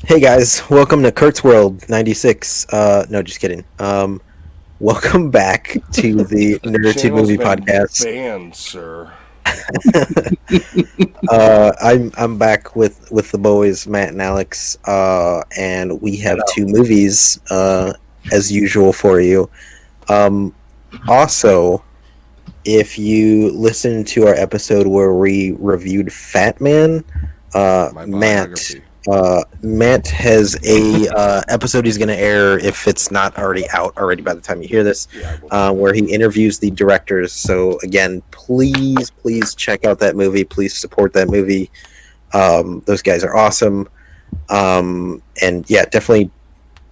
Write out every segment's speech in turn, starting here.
Hey guys, welcome to Kurt's World 96. No, just kidding. Welcome back to the The Nerditude channel's Movie been Podcast. banned, sir. I'm back with the boys, Matt and Alex, and we have two movies as usual for you. Um, Also, if you listen to our episode where we reviewed Fat Man, My Matt biography. Matt has a episode he's going to air if it's not already out already by the time you hear this, Yeah, I will do where that. he interviews the directors. So again, please check out that movie. Please support that movie. Those guys are awesome. And yeah, definitely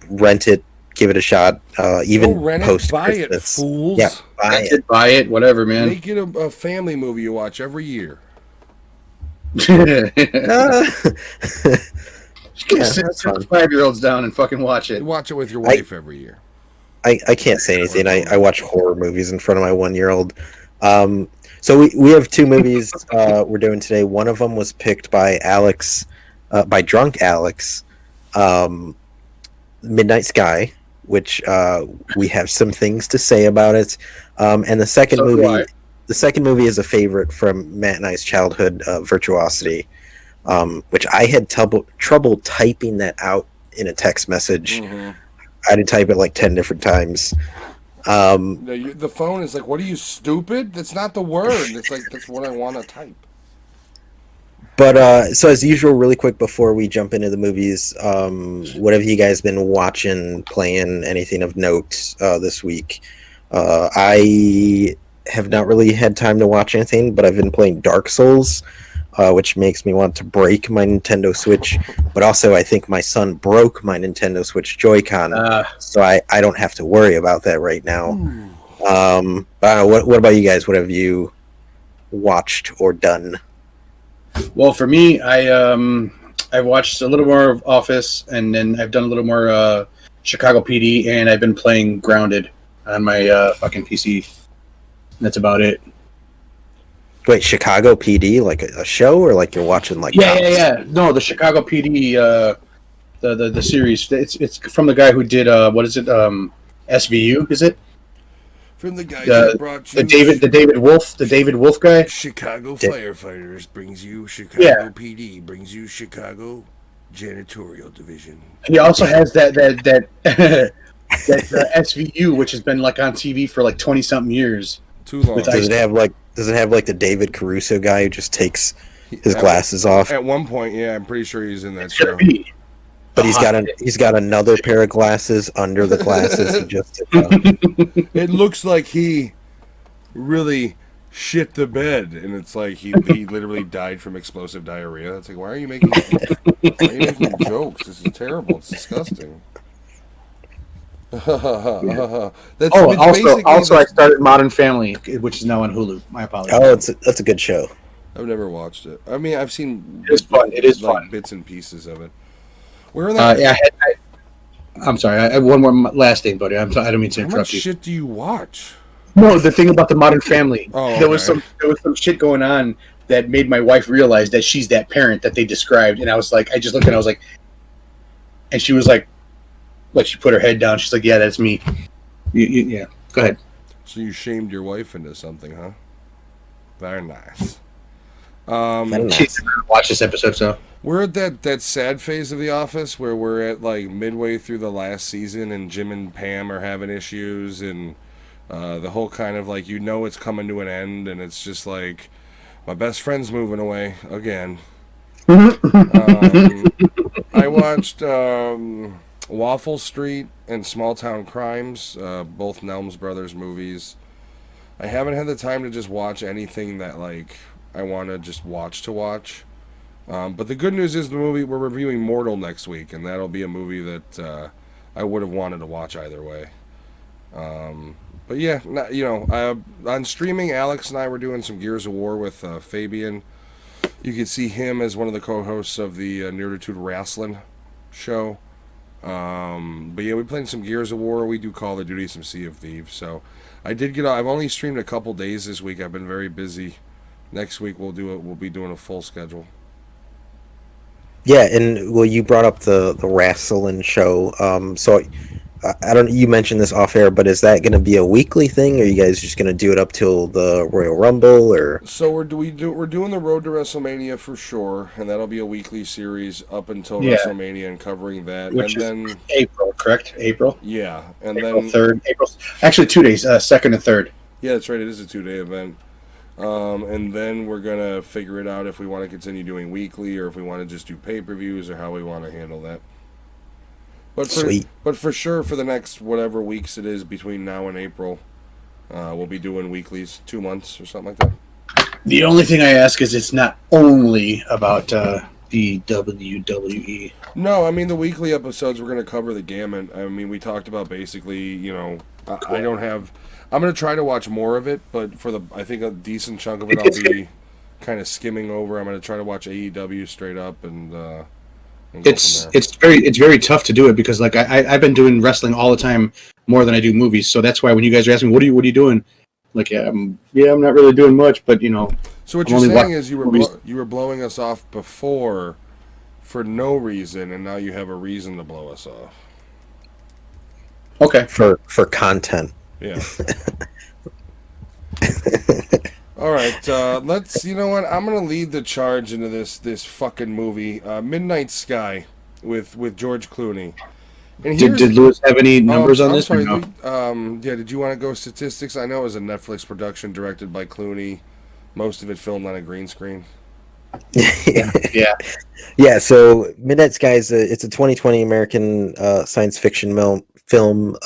rent it, give it a shot. Go Even rent it, post buy it, Christmas. Yeah, fools. buy Rent it. it, buy it, whatever, man. Make it a family movie you watch every year. Uh, Get yeah, that's fun. 5-year-olds down and fucking watch You it. watch it with your I, wife every year. I can't say anything. Or I watch horror movies in front of my 1 year old. So we have two movies we're doing today. One of them was picked by Alex, by drunk Alex, um, Midnight Sky, which we have some things to say about it. And So do I. the second movie is a favorite from Matt and I's childhood, Virtuosity, which I had trouble typing that out in a text message. Mm-hmm. I had to type it like 10 different times. The phone is like, what are you, stupid? That's not the word. It's like, that's what I want to type. But so as usual, really quick before we jump into the movies, what have you guys been watching, playing, anything of note this week? I have not really had time to watch anything, but I've been playing Dark Souls, which makes me want to break my Nintendo Switch. But also, I think my son broke my Nintendo Switch Joy-Con, so I don't have to worry about that right now. But I don't know, what about you guys? What have you watched or done? Well, for me, I watched a little more of Office, and then I've done a little more Chicago PD, and I've been playing Grounded on my fucking PC. That's about it. Wait, Chicago PD, like a show, or like you're watching like Yeah, cops? yeah, yeah. No, the Chicago PD, the series. It's from the guy who did what is it? SVU, is it? From the guys that brought you The David Wolf guy. Chicago Di- Firefighters brings you Chicago Yeah. PD, brings you Chicago Janitorial Division. He also has that SVU, which has been like on TV for like 20 something years. Too long. With Does it have like the David Caruso guy who just takes his At- glasses off? At one point, yeah, I'm pretty sure he's in that It's gonna show. be. But he's got another pair of glasses under the glasses he just took off. It looks like he really shit the bed, and it's like he literally died from explosive diarrhea. It's like, why are you making jokes? This is terrible. It's disgusting. That's Oh, it's also, basically I the- started Modern Family, which is now on Hulu. My apologies. Oh, that's a good show. I've never watched it. I mean, I've seen It is fun. It is like fun. bits and pieces of it. Where in that? Yeah, I'm sorry. I have one more last thing, buddy. I don't mean to How much interrupt you. shit do you watch? No, the thing about the Modern Family, Oh, there was okay. some shit going on that made my wife realize that she's that parent that they described, and I was like, I just looked and I was like, and she was like she put her head down. She's like, yeah, that's me. Yeah, go ahead. So you shamed your wife into something, huh? Very nice. Very nice. She's gonna watch this episode, so We're at that sad phase of The Office where we're at like midway through the last season, and Jim and Pam are having issues, and the whole kind of like, it's coming to an end, and it's just like my best friend's moving away again. I watched Waffle Street and Small Town Crimes, both Nelms Brothers movies. I haven't had the time to just watch anything that like I want to just watch to watch. But the good news is the movie we're reviewing Mortal next week, and that'll be a movie that I would have wanted to watch either way. But yeah, on streaming, Alex and I were doing some Gears of War with Fabian. You can see him as one of the co-hosts of the Nerditude Wrestling show. But yeah, we played some Gears of War. We do Call of Duty, some Sea of Thieves. So I did get. I've only streamed a couple days this week. I've been very busy. Next week we'll be doing a full schedule. Yeah, and well, you brought up the wrestling show. So I don't. You mentioned this off air, but is that going to be a weekly thing, or are you guys just going to do it up till the Royal Rumble, or? So we're doing the Road to WrestleMania for sure, and that'll be a weekly series up until Yeah, WrestleMania and covering that, which and is then April, correct? April, yeah, and April then 3rd, April. Actually, 2 days, 2nd and 3rd. yeah, that's right. It is a 2-day event. And then we're gonna figure it out if we want to continue doing weekly or if we want to just do pay-per-views or how we want to handle that. Sweet. But for sure for the next whatever weeks it is between now and April, we'll be doing weeklies, 2 months or something like that. The only thing I ask is it's not only about the WWE. No, I mean the weekly episodes we're gonna cover the gamut. I mean we talked about basically, I don't have. I'm gonna try to watch more of it, but I think a decent chunk of it I'll be kind of skimming over. I'm gonna try to watch AEW straight up and go from there. It's very tough to do it because like I've been doing wrestling all the time more than I do movies. So that's why when you guys are asking me what are you doing, like I'm not really doing much, but So what I'm you're only saying is movies. you were blowing us off before for no reason, and now you have a reason to blow us off. Okay. For content. Yeah. All right, let's. You know what? I'm gonna lead the charge into this fucking movie, Midnight Sky, with George Clooney. And Did Lewis have any numbers on I'm this? sorry. Or no? Yeah. Did you want to go statistics? I know it was a Netflix production directed by Clooney. Most of it filmed on a green screen. Yeah. Yeah, so Midnight Sky it's a 2020 American science fiction film.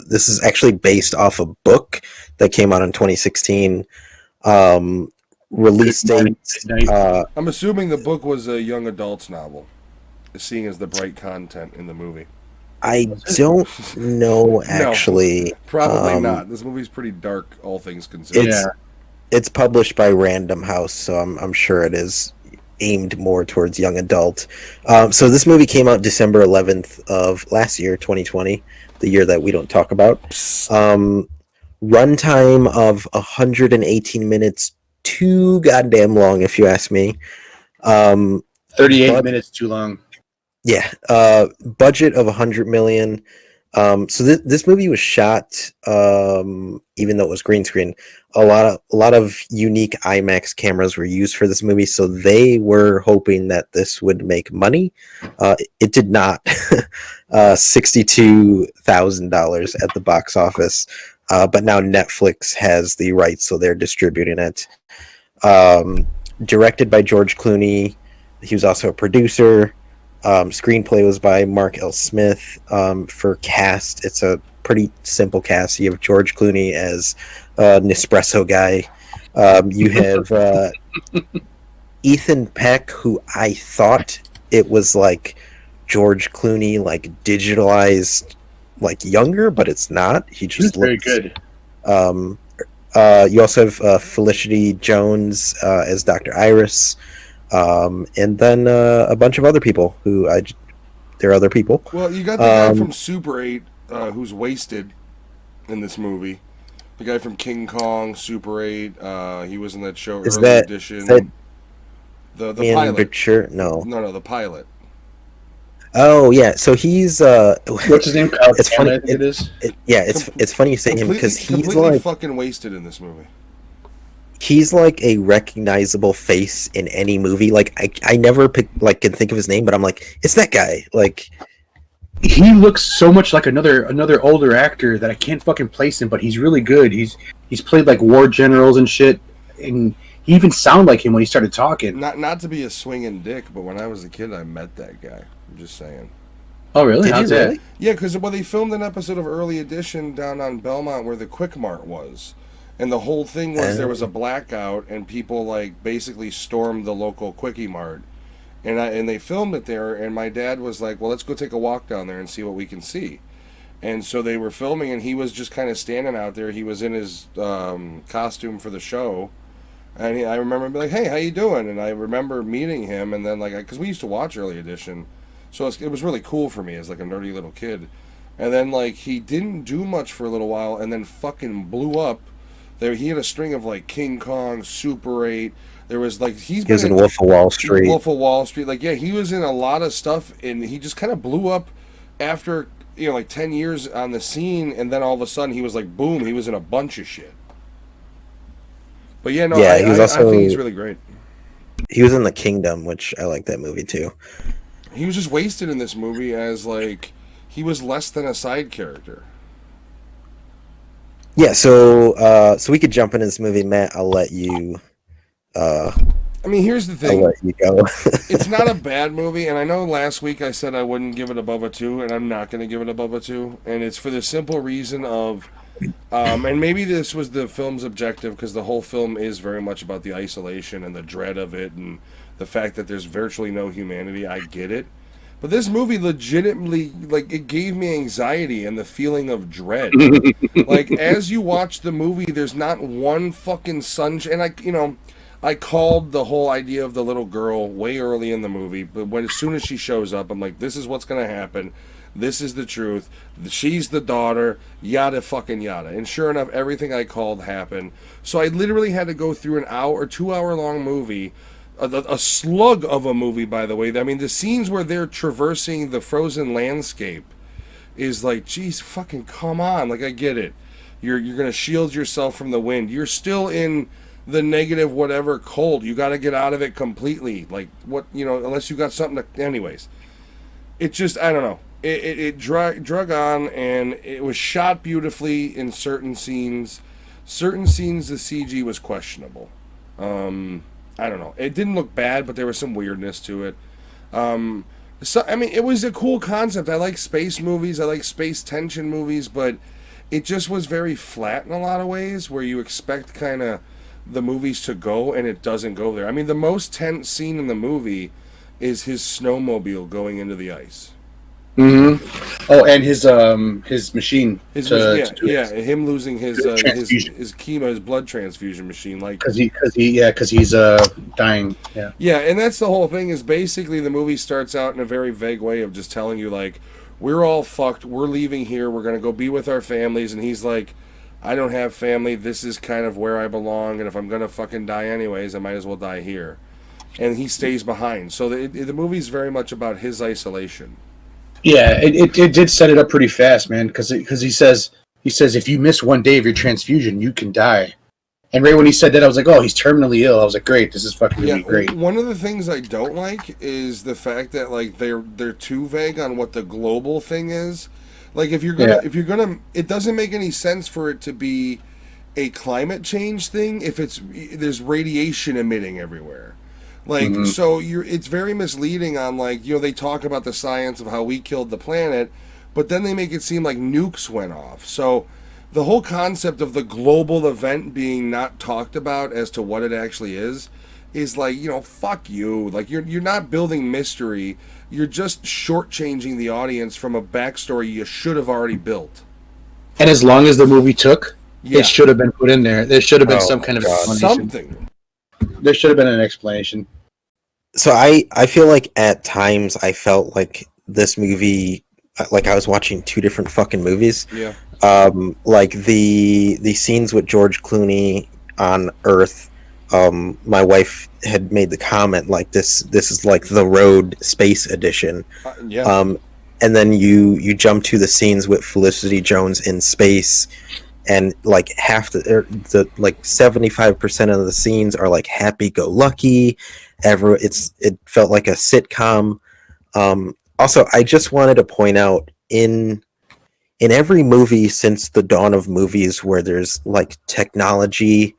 This is actually based off a book that came out in 2016. Release date. I'm assuming the book was a young adult's novel, seeing as the bright content in the movie. I don't know actually. Probably not. This movie's pretty dark, all things considered. It's published by Random House, so I'm sure it is aimed more towards young adult. So this movie came out December 11th of last year, 2020, the year that we don't talk about. Runtime of 118 minutes, too goddamn long, if you ask me. 38 minutes too long. Yeah. Budget of 100 million. So this movie was shot, even though it was green screen. A lot of unique IMAX cameras were used for this movie, so they were hoping that this would make money. It did not. $62,000 at the box office, but now Netflix has the rights, so they're distributing it. Directed by George Clooney, he was also a producer. Screenplay was by Mark L. Smith. For cast, it's a pretty simple cast. You have George Clooney as Nespresso guy. You have Ethan Peck, who I thought it was like George Clooney, like digitalized, like younger, but it's not. He just looks very good. You also have Felicity Jones as Dr. Iris. And then a bunch of other people they're other people. Well, you got the guy from Super 8 who's wasted in this movie. The guy from King Kong, Super 8. He was in that show Early Edition. The pilot. Picture? No, the pilot. Oh yeah, so he's what's his name? It's funny. It is. It's funny you say him because he's completely like fucking wasted in this movie. He's like a recognizable face in any movie. Like I never can think of his name, but I'm like, it's that guy. Like he looks so much like another older actor that I can't fucking place him, but he's really good. He's played like war generals and shit, and he even sounded like him when he started talking. Not to be a swinging dick, but when I was a kid, I met that guy. I'm just saying. Oh really? How's that? Really? Yeah, because they filmed an episode of Early Edition down on Belmont where the Quick Mart was. And the whole thing was there was a blackout and people like basically stormed the local Quickie Mart, and they filmed it there. And my dad was like, "Well, let's go take a walk down there and see what we can see." And so they were filming, and he was just kind of standing out there. He was in his costume for the show, and I remember being like, "Hey, how you doing?" And I remember meeting him, and then because we used to watch Early Edition, so it was really cool for me as like a nerdy little kid. And then he didn't do much for a little while, and then fucking blew up. He had a string of like King Kong, Super 8. There was like he's He been was in in Wolf of Wall Street. Wolf of Wall Street. Like, yeah, he was in a lot of stuff, and he just kind of blew up after like 10 years on the scene, and then all of a sudden he was like, boom, he was in a bunch of shit. But yeah, no, Yeah, he was I also think he's really great. he was in The Kingdom, which I like that movie too. He was just wasted in this movie as like he was less than a side character. Yeah, so we could jump into this movie, Matt. Uh I mean, here's the I'll thing. let you go. It's not a bad movie, and I know last week I said I wouldn't give it above a 2, and I'm not going to give it above a 2, and it's for the simple reason of, and maybe this was the film's objective, because the whole film is very much about the isolation and the dread of it, and the fact that there's virtually no humanity. I get it. But this movie legitimately, like, it gave me anxiety and the feeling of dread. Like, as you watch the movie, there's not one fucking sunshine, and I called the whole idea of the little girl way early in the movie, but as soon as she shows up, I'm like, this is what's going to happen. This is the truth. She's the daughter, yada fucking yada. And sure enough, everything I called happened. So I literally had to go through an hour or 2 hour long movie, a slug of a movie, by the way. I mean, the scenes where they're traversing the frozen landscape is like, geez, fucking come on. Like, I get it. You're going to shield yourself from the wind. You're still in the negative whatever cold. You got to get out of it completely. Like, what, unless you got something to... Anyways. It just, I don't know. It drug on, and it was shot beautifully in certain scenes. Certain scenes, the CG was questionable. I don't know. It didn't look bad, but there was some weirdness to it. So, I mean, it was a cool concept. I like space movies. I like space tension movies, but it just was very flat in a lot of ways, where you expect kind of the movies to go, and it doesn't go there. I mean, the most tense scene in the movie is his snowmobile going into the ice. Mm-hmm. Oh, and his machine. Him losing his chemo, his blood transfusion machine, like because he's dying. Yeah. Yeah, and that's the whole thing. Is basically the movie starts out in a very vague way of just telling you like, we're all fucked. We're leaving here. We're gonna go be with our families, and he's like, I don't have family. This is kind of where I belong, and if I'm gonna fucking die anyways, I might as well die here. And he stays behind. So the movie's very much about his isolation. Yeah, it did set it up pretty fast, man. Because he says if you miss one day of your transfusion, you can die. And right when he said that, I was like, oh, he's terminally ill. I was like, great, this is fucking really great. One of the things I don't like is the fact that like they're too vague on what the global thing is. Like if you're gonna, it doesn't make any sense for it to be a climate change thing if there's radiation emitting everywhere. Like, so it's very misleading on like, they talk about the science of how we killed the planet, but then they make it seem like nukes went off. So the whole concept of the global event being not talked about as to what it actually is like, fuck you. Like you're not building mystery. You're just shortchanging the audience from a backstory you should have already built. And as long as the movie took, it should have been put in there. There should have been some kind of explanation. Something. There should have been an explanation. So I feel like at times I felt like this movie, like I was watching two different fucking movies. Yeah. Like the scenes with George Clooney on Earth. My wife had made the comment like this is like the Road Space Edition. Yeah. And then you jump to the scenes with Felicity Jones in space. And like half the like 75% of the scenes are like happy-go-lucky. It felt like a sitcom. Also, I just wanted to point out in every movie since the dawn of movies where there's like technology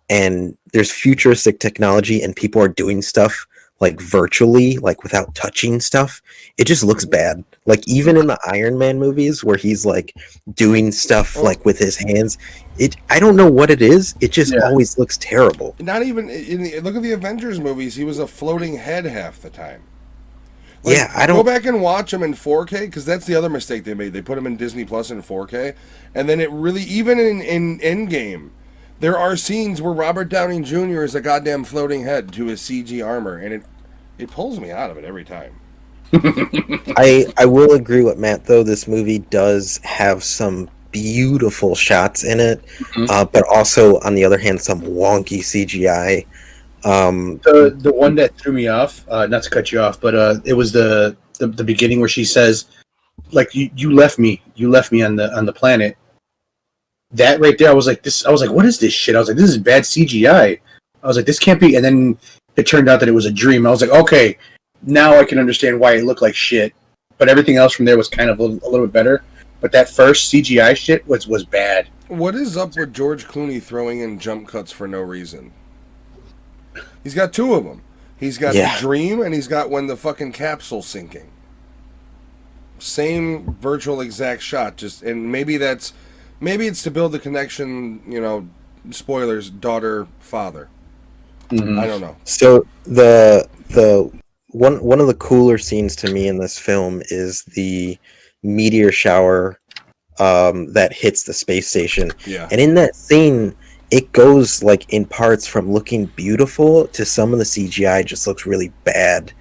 and there's futuristic technology and people are doing stuff like virtually, like without touching stuff, it just looks bad. Like even in the Iron Man movies where he's like doing stuff like with his hands, I don't know what it is. It just always looks terrible. Not even look at the Avengers movies. He was a floating head half the time. Like, yeah, I don't go back and watch them in 4K because that's the other mistake they made. They put them in Disney Plus in 4K, and then it really even in Endgame. There are scenes where Robert Downey Jr. is a goddamn floating head to his CG armor, and it pulls me out of it every time. I will agree with Matt, though. This movie does have some beautiful shots in it, Mhm. but also on the other hand, some wonky CGI. The one that threw me off, not to cut you off, but it was the beginning where she says, like, you left me, on the planet. That right there, I was like, what is this shit? I was like, this is bad CGI. I was like, this can't be. And then it turned out that it was a dream. I was like, okay, now I can understand why it looked like shit. But everything else from there was kind of a little bit better. But that first CGI shit was bad. What is up with George Clooney throwing in jump cuts for no reason? He's got two of them. He's got the Yeah. dream, and he's got when the fucking capsule's sinking. Same virtual exact shot. And maybe it's to build the connection. Spoilers: daughter, father. Mhm. I don't know. So the one of the cooler scenes to me in this film is the meteor shower that hits the space station. Yeah. And in that scene, it goes like in parts from looking beautiful to some of the CGI just looks really bad.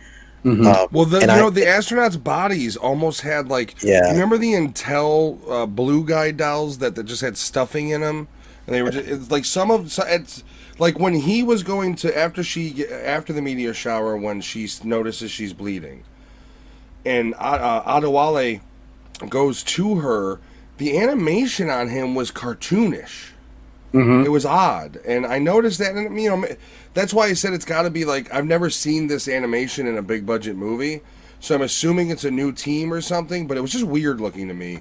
Mhm. Well, and the astronauts' bodies almost had like. Yeah. You remember the Intel blue guy dolls that just had stuffing in them, and they were just it's like it's like when he was going to after the meteor shower when she notices she's bleeding, and Adewale goes to her. The animation on him was cartoonish. Mhm. It was odd, and I noticed that, and that's why I said it's got to be like I've never seen this animation in a big budget movie, so I'm assuming it's a new team or something. But it was just weird looking to me,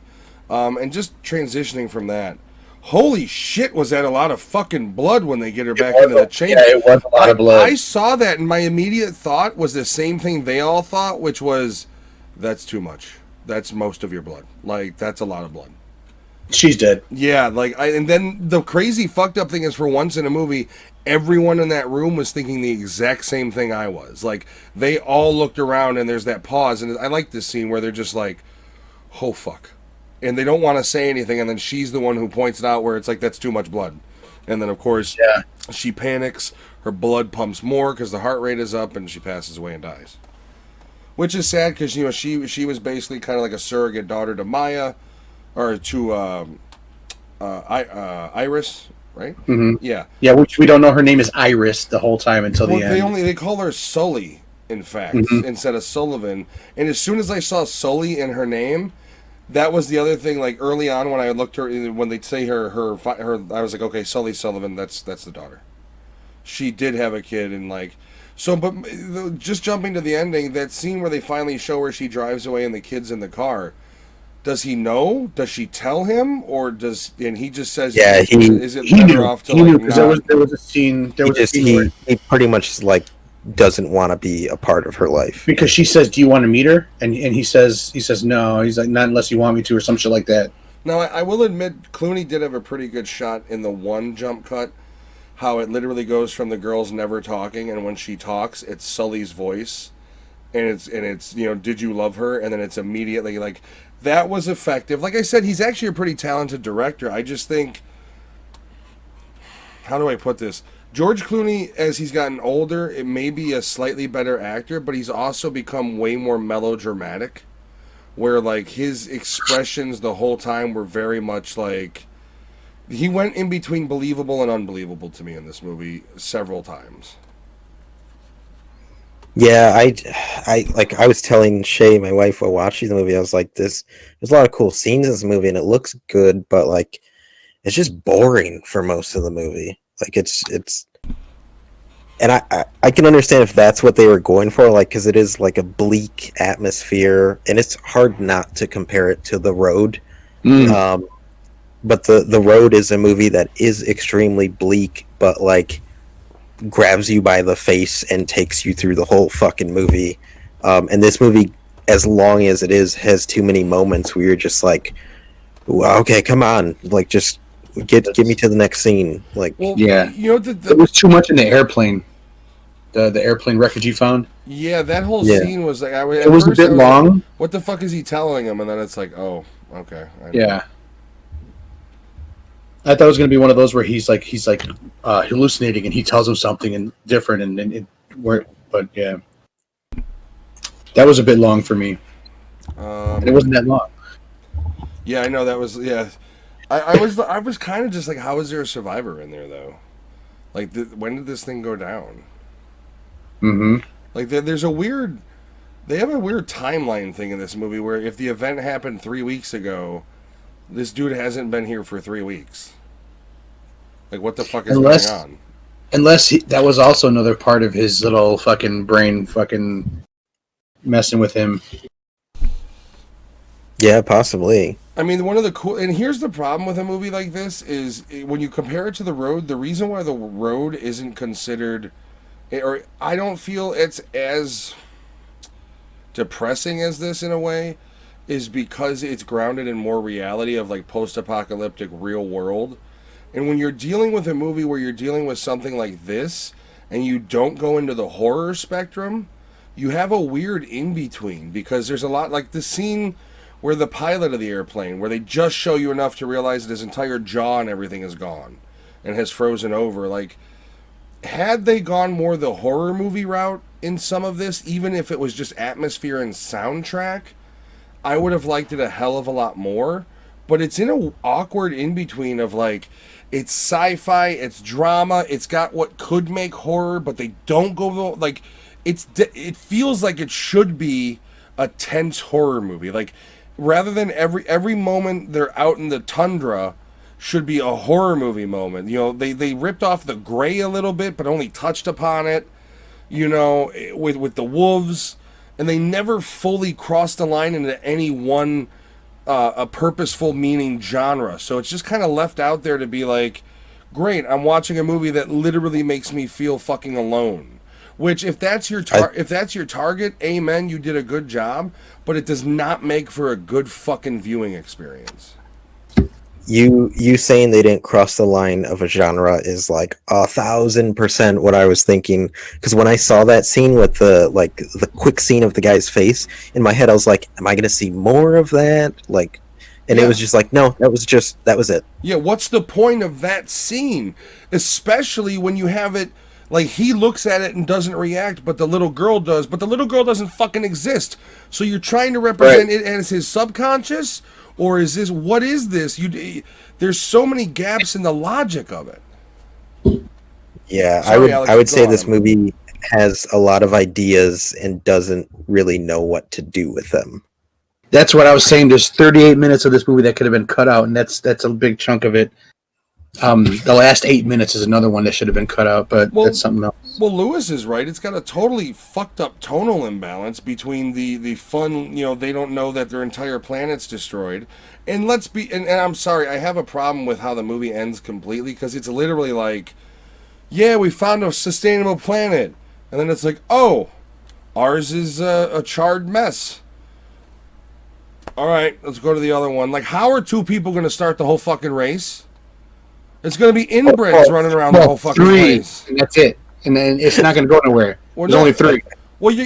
and just transitioning from that. Holy shit, was that a lot of fucking blood when they get her back into the chamber? Yeah, it was a lot of blood. I saw that, and my immediate thought was the same thing they all thought, which was, that's too much. That's most of your blood. Like, that's a lot of blood. She's dead. Yeah, and then the crazy fucked up thing is, for once in a movie, everyone in that room was thinking the exact same thing I was. Like, they all looked around, and there's that pause, and I like this scene where they're just like, oh fuck. And they don't want to say anything, and then she's the one who points it out where it's like, that's too much blood. And then, of course, Yeah. she panics, her blood pumps more because the heart rate is up, and she passes away and dies. Which is sad because, she was basically kind of like a surrogate daughter to Maya, or to Iris, right? Mhm. Yeah. Yeah, which we don't know her name is Iris the whole time until Well, the end. they call her Sully, in fact, instead of Sullivan. And as soon as I saw Sully in her name, that was the other thing. Like early on, when I looked her, when they say her, I was like, okay, Sully Sullivan, that's the daughter. She did have a kid, and like, so. But just jumping to the ending, that scene where they finally show her, she drives away and the kid's in the car. Does he know? Does she tell him, and he just says, Yeah, is it He better knew. off to He knew like because not? there was a scene. There he was a just scene where he pretty much like doesn't want to be a part of her life. because she says, "Do you want to meet her?" And he says no. He's like, "Not unless you want me to," or some shit like that. Now, I will admit, Clooney did have a pretty good shot in the one jump cut. How it literally goes from the girls never talking, and when she talks, it's Sully's voice, and it's did you love her? And then it's immediately like that was effective. Like I said, he's actually a pretty talented director. I just think, how do I put this? George Clooney, as he's gotten older, it may be a slightly better actor, but he's also become way more melodramatic. Where like his expressions the whole time were very much like he went in between believable and unbelievable to me in this movie several times. Yeah, I was telling Shay, my wife, while watching the movie, I was like, there's a lot of cool scenes in this movie, and it looks good, but like, it's just boring for most of the movie. Like, and I can understand if that's what they were going for, like, because it is like a bleak atmosphere, and it's hard not to compare it to The Road. But the Road is a movie that is extremely bleak, but like grabs you by the face and takes you through the whole fucking movie. And this movie, as long as it is, has too many moments where you're just like, well, okay, come on, like just get me to the next scene. Like, Well, Yeah. There was too much in the airplane. The airplane wreckage you found. yeah, that whole Yeah. scene was like It was a bit like, long. what the fuck is he telling him? And then it's like, oh, okay. I know. Yeah. I thought it was going to be one of those where he's like hallucinating and he tells him something and different and it worked, but yeah, that was a bit long for me. And it wasn't that long. Yeah, I know that was I was kind of just like, how is there a survivor in there though? Like, when did this thing go down? Mm-hmm. Like, there's a weird. They have a weird timeline thing in this movie where if the event happened 3 weeks ago, this dude hasn't been here for 3 weeks. Like, what the fuck is going on? Unless that was also another part of his little fucking brain fucking messing with him. Yeah, possibly. I mean, one of the cool, and here's the problem with a movie like this is when you compare it to The Road, the reason why The Road isn't considered, or I don't feel it's as depressing as this in a way, is because it's grounded in more reality of like post-apocalyptic real world. And when you're dealing with a movie where you're dealing with something like this and you don't go into the horror spectrum, you have a weird in between because there's a lot like the scene where the pilot of the airplane, where they just show you enough to realize that his entire jaw and everything is gone and has frozen over. Like, had they gone more the horror movie route in some of this, even if it was just atmosphere and soundtrack, I would have liked it a hell of a lot more. But it's in a awkward in between of like, it's sci-fi, it's drama, it's got what could make horror, but they don't go like, it feels like it should be a tense horror movie. Like, rather than every moment they're out in the tundra should be a horror movie moment. You know, they ripped off The Gray a little bit, but only touched upon it. You know, with the wolves, and they never fully crossed the line into any one a purposeful meaning genre. So it's just kind of left out there to be like, great, I'm watching a movie that literally makes me feel fucking alone. Which, if that's your if that's your target, amen, you did a good job. But it does not make for a good fucking viewing experience. You saying they didn't cross the line of a genre is like 1,000% what I was thinking. Because when I saw that scene with the quick scene of the guy's face in my head, I was like, "Am I going to see more of that?" Like, and Yeah. it was just like, no, that was it. Yeah, what's the point of that scene? Especially when you have it like he looks at it and doesn't react, but the little girl does. But the little girl doesn't fucking exist. So you're trying to represent it as his subconscious, or is this what is this? There's so many gaps in the logic of it. Yeah, Sorry, Alex, I would go say on. this movie has a lot of ideas and doesn't really know what to do with them. That's what I was saying. There's 38 minutes of this movie that could have been cut out, and that's a big chunk of it. The last 8 minutes is another one that should have been cut out, but that's something else. Well, Lewis is right. It's got a totally fucked up tonal imbalance between the fun, you know, they don't know that their entire planet's destroyed. And and I'm sorry, I have a problem with how the movie ends completely because it's literally like, yeah, we found a sustainable planet. And then it's like, oh, ours is a charred mess. All right, let's go to the other one. Like, how are two people going to start the whole fucking race? It's going to be inbreds running around the whole fucking place. And that's it. And then it's not going to go nowhere. Well, There's only 3. Well,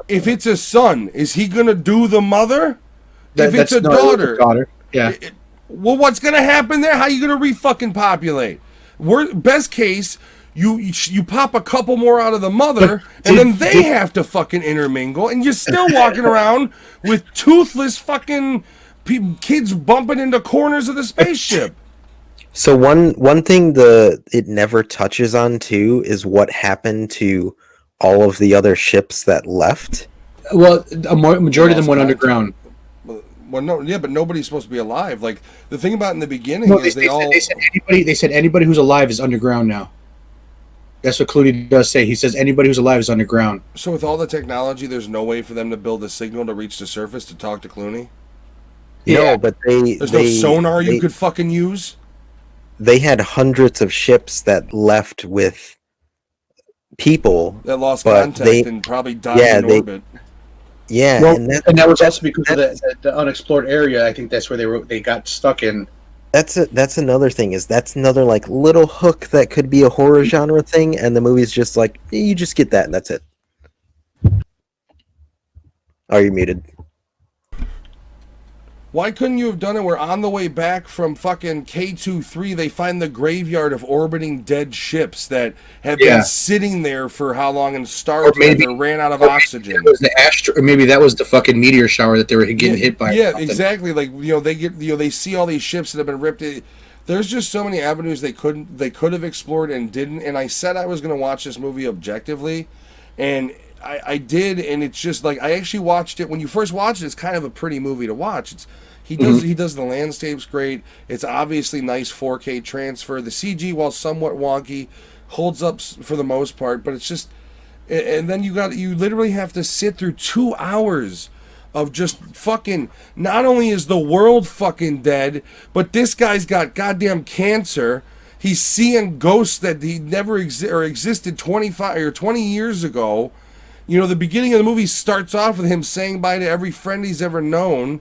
if it's a son, is he going to do the mother? If it's a daughter. Yeah. Well, what's going to happen there? How are you going to re-fucking populate? Best case, you pop a couple more out of the mother, and then they have to fucking intermingle, and you're still walking around with toothless fucking kids bumping into corners of the spaceship. So one thing it never touches on too is what happened to all of the other ships that left. Well, a majority of them went underground. Well, no, yeah, but nobody's supposed to be alive. Like the thing about in the beginning is they said anybody who's alive is underground now. That's what Clooney does say. He says anybody who's alive is underground. So with all the technology, there's no way for them to build a signal to reach the surface to talk to Clooney? Yeah, no, but there's no sonar you could fucking use? They had hundreds of ships that left with people that lost contact and probably died in orbit. Yeah, well, and that was also because of the unexplored area. I think that's where they got stuck in. That's another thing. That's another like little hook that could be a horror genre thing, and the movie's just like you just get that and that's it. Are you muted? Why couldn't you have done it where on the way back from fucking K23 they find the graveyard of orbiting dead ships that have been sitting there for how long and starved to death or ran out of oxygen? It was the maybe that was the fucking meteor shower that they were getting hit by. Yeah, exactly. Like, they see all these ships that have been ripped. There's just so many avenues they could have explored and didn't. And I said I was going to watch this movie objectively, and I did. And it's just like, I actually watched it. When you first watch it, it's kind of a pretty movie to watch. He does the landscapes great. It's obviously nice 4K transfer. The CG, while somewhat wonky, holds up for the most part. But it's just, and then you literally have to sit through 2 hours of just fucking, not only is the world fucking dead, but this guy's got goddamn cancer. He's seeing ghosts that he never existed 25 or 20 years ago. The beginning of the movie starts off with him saying bye to every friend he's ever known.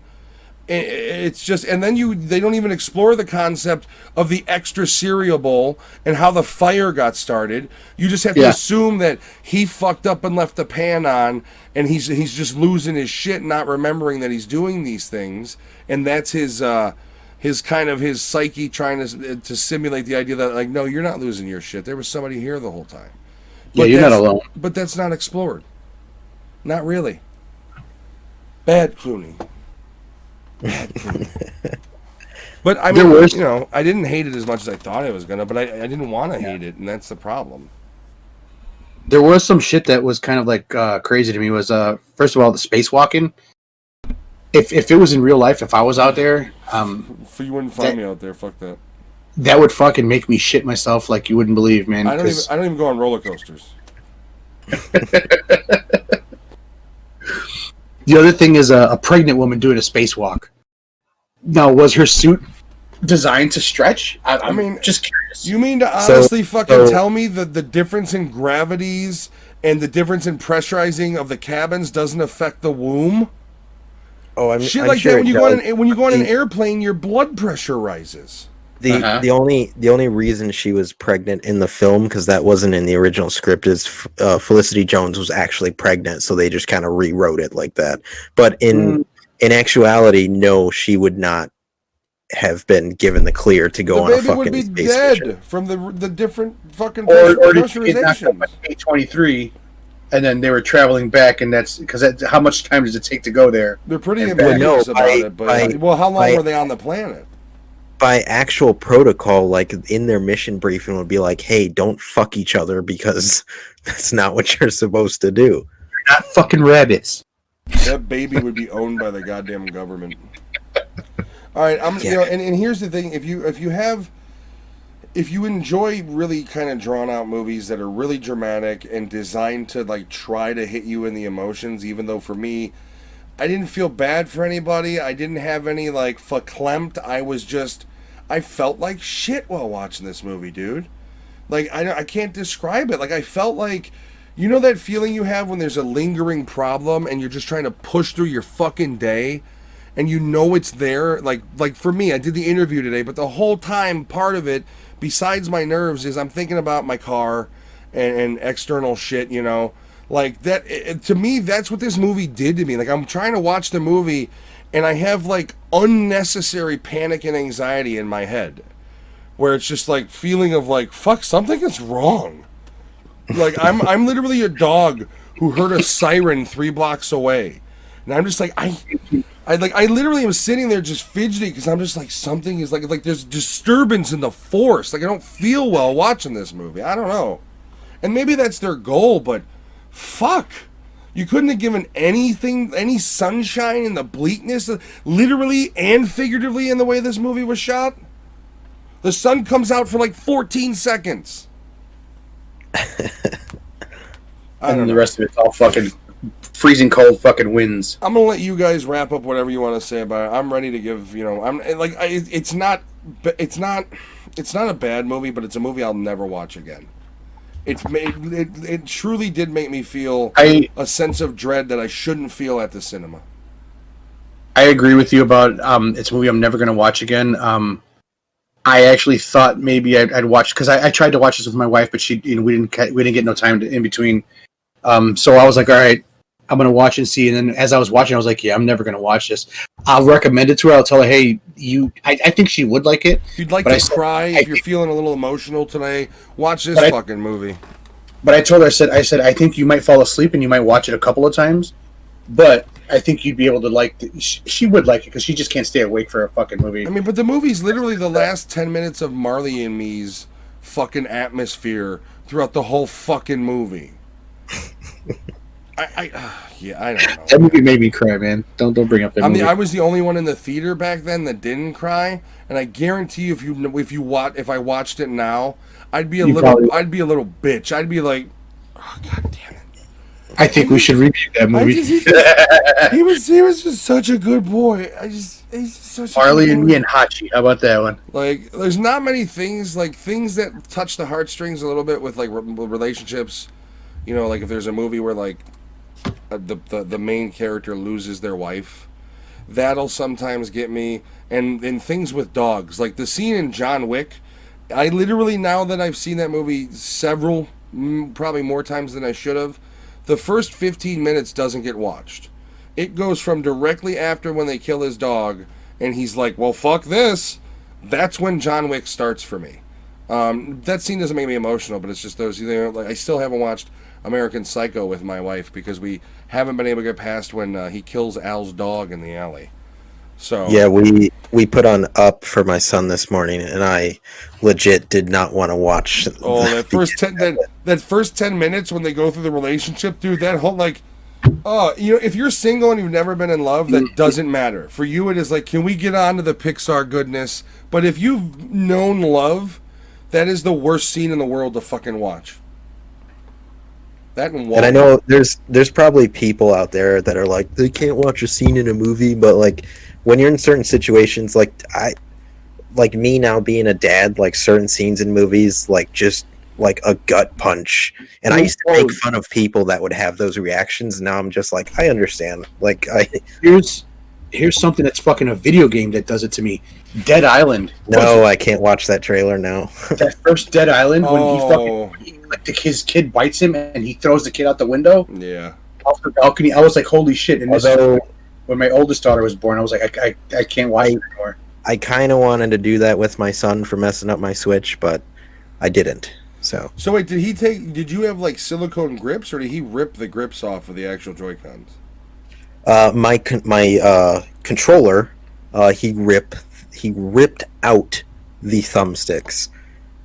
It's just, and then they don't even explore the concept of the extra cereal bowl and how the fire got started. You just have to assume that he fucked up and left the pan on, and he's just losing his shit, not remembering that he's doing these things, and that's his kind of his psyche trying to simulate the idea that, like, no, you're not losing your shit. There was somebody here the whole time. But you're not alone. But that's not explored. Not really. Bad Clooney. But I mean, I didn't hate it as much as I thought I was gonna, but I didn't want to hate it, and that's the problem. There was some shit that was kind of like crazy to me. Was first of all, the spacewalking. If it was in real life, if I was out there, you wouldn't find me out there. Fuck that. That would fucking make me shit myself like you wouldn't believe, man. I don't even go on roller coasters. The other thing is a pregnant woman doing a spacewalk. Now, was her suit designed to stretch? I mean, just curious. You mean to honestly tell me that the difference in gravities and the difference in pressurizing of the cabins doesn't affect the womb? Oh, I'm shit I'm like sure that. When you go on an airplane, your blood pressure rises. The only reason she was pregnant in the film, because that wasn't in the original script, is Felicity Jones was actually pregnant, so they just kind of rewrote it like that. But in actuality, no, she would not have been given the clear to go on a fucking would be space dead station. from the different fucking or did she get knocked up pressurizations. by K23, and then they were traveling back, and that's because how much time does it take to go there? They're pretty And ambiguous no, about it, but how long were they on the planet? By actual protocol, like in their mission briefing would be like, hey, don't fuck each other because that's not what you're supposed to do. You're not fucking rabbits. That baby would be owned by the goddamn government. All right, and here's the thing: if you enjoy really kind of drawn out movies that are really dramatic and designed to like try to hit you in the emotions, even though for me, I didn't feel bad for anybody. I didn't have any like verklempt. I felt like shit while watching this movie, dude. Like, I can't describe it. Like, I felt like, you know that feeling you have when there's a lingering problem and you're just trying to push through your fucking day and you know it's there? Like for me, I did the interview today, but the whole time, part of it, besides my nerves, is I'm thinking about my car and external shit, Like, that, to me, that's what this movie did to me. Like, I'm trying to watch the movie and I have like unnecessary panic and anxiety in my head, where it's just like feeling of like, fuck, something is wrong. Like I'm literally a dog who heard a siren 3 blocks away, and I'm just like I literally am sitting there just fidgeting because I'm just like, something is like there's disturbance in the force. Like, I don't feel well watching this movie. I don't know, and maybe that's their goal, but fuck. You couldn't have given anything, any sunshine in the bleakness, literally and figuratively, in the way this movie was shot. The sun comes out for like 14 seconds. And the rest of it's all fucking freezing cold fucking winds. I'm gonna let you guys wrap up whatever you want to say about it. I'm ready to give, it's not a bad movie, but it's a movie I'll never watch again. It truly did make me feel a sense of dread that I shouldn't feel at the cinema. I agree with you about it's a movie I'm never going to watch again. I actually thought maybe I'd watch, because I tried to watch this with my wife, but we didn't get no time in between. So I was like, all right, I'm gonna watch and see. And then as I was watching, I was like, yeah, I'm never gonna watch this. I'll recommend it to her. I'll tell her, hey, I think she would like it. If you'd like But to cry, if you're feeling a little emotional today, watch this fucking movie. But I told her, I said, I think you might fall asleep and you might watch it a couple of times, but I think you'd be able to like. She would like it because she just can't stay awake for a fucking movie. I mean, but the movie's literally the last 10 minutes of Marley and Me's fucking atmosphere throughout the whole fucking movie. I don't know. That movie made me cry, man. Don't bring up that movie. I was the only one in the theater back then that didn't cry, and I guarantee you, if I watched it now, I'd be a little bitch. I'd be like, oh god damn it. I think we should review that movie. He was just such a good boy. He's just such Marley and Me and Hachi. How about that one? Like, there's not many things that touch the heartstrings a little bit with like relationships. You know, like if there's a movie where like the main character loses their wife, that'll sometimes get me. And things with dogs, like the scene in John Wick. I literally, now that I've seen that movie several, probably more times than I should have, the first 15 minutes doesn't get watched. It goes from directly after when they kill his dog, and he's like, well, fuck this. That's when John Wick starts for me. That scene doesn't make me emotional, but it's just those, you know, like I still haven't watched American Psycho with my wife because we haven't been able to get past when he kills Al's dog in the alley. So yeah, we put on Up for my son this morning, and I legit did not want to watch. Oh, that first 10 minutes when they go through the relationship, dude. That whole like, oh, you know, if you're single and you've never been in love, that doesn't matter. For you, it is like, can we get on to the Pixar goodness? But if you've known love, that is the worst scene in the world to fucking watch. And I know there's probably people out there that are like, they can't watch a scene in a movie, but like when you're in certain situations, like me now being a dad, like certain scenes in movies, like just like a gut punch. And I used to make fun of people that would have those reactions. Now I'm just like, I understand. Like here's something that's fucking a video game that does it to me. Dead Island. No, I can't watch that trailer now. That first Dead Island when his kid bites him and he throws the kid out the window. Yeah. Off the balcony. I was like, holy shit. And when my oldest daughter was born, I was like, I can't watch it anymore. I kind of wanted to do that with my son for messing up my Switch, but I didn't. So wait, did you have like silicone grips, or did he rip the grips off of the actual Joy-Cons? My controller, he ripped out the thumbsticks.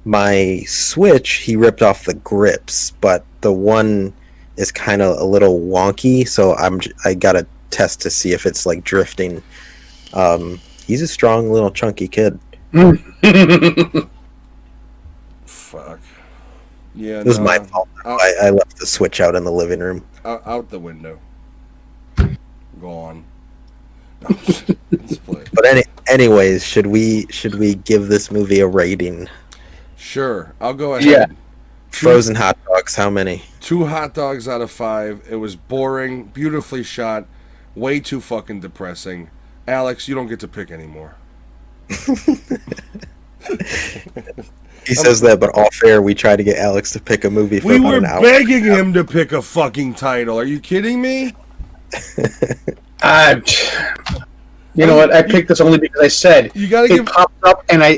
My Switch, he ripped off the grips, but the one is kind of a little wonky, so I gotta test to see if it's like drifting. He's a strong little chunky kid. Fuck. Yeah, it was my fault. I left the Switch out in the living room. Out the window. Gone. But anyways, should we give this movie a rating? Sure, I'll go ahead. Yeah. Frozen hot dogs, how many? 2 hot dogs out of 5. It was boring, beautifully shot, way too fucking depressing. Alex, you don't get to pick anymore. He says that, but all fair, we tried to get Alex to pick a movie for about an hour. We were begging him to pick a fucking title. Are you kidding me? You know what? I picked this only because I said it popped up and I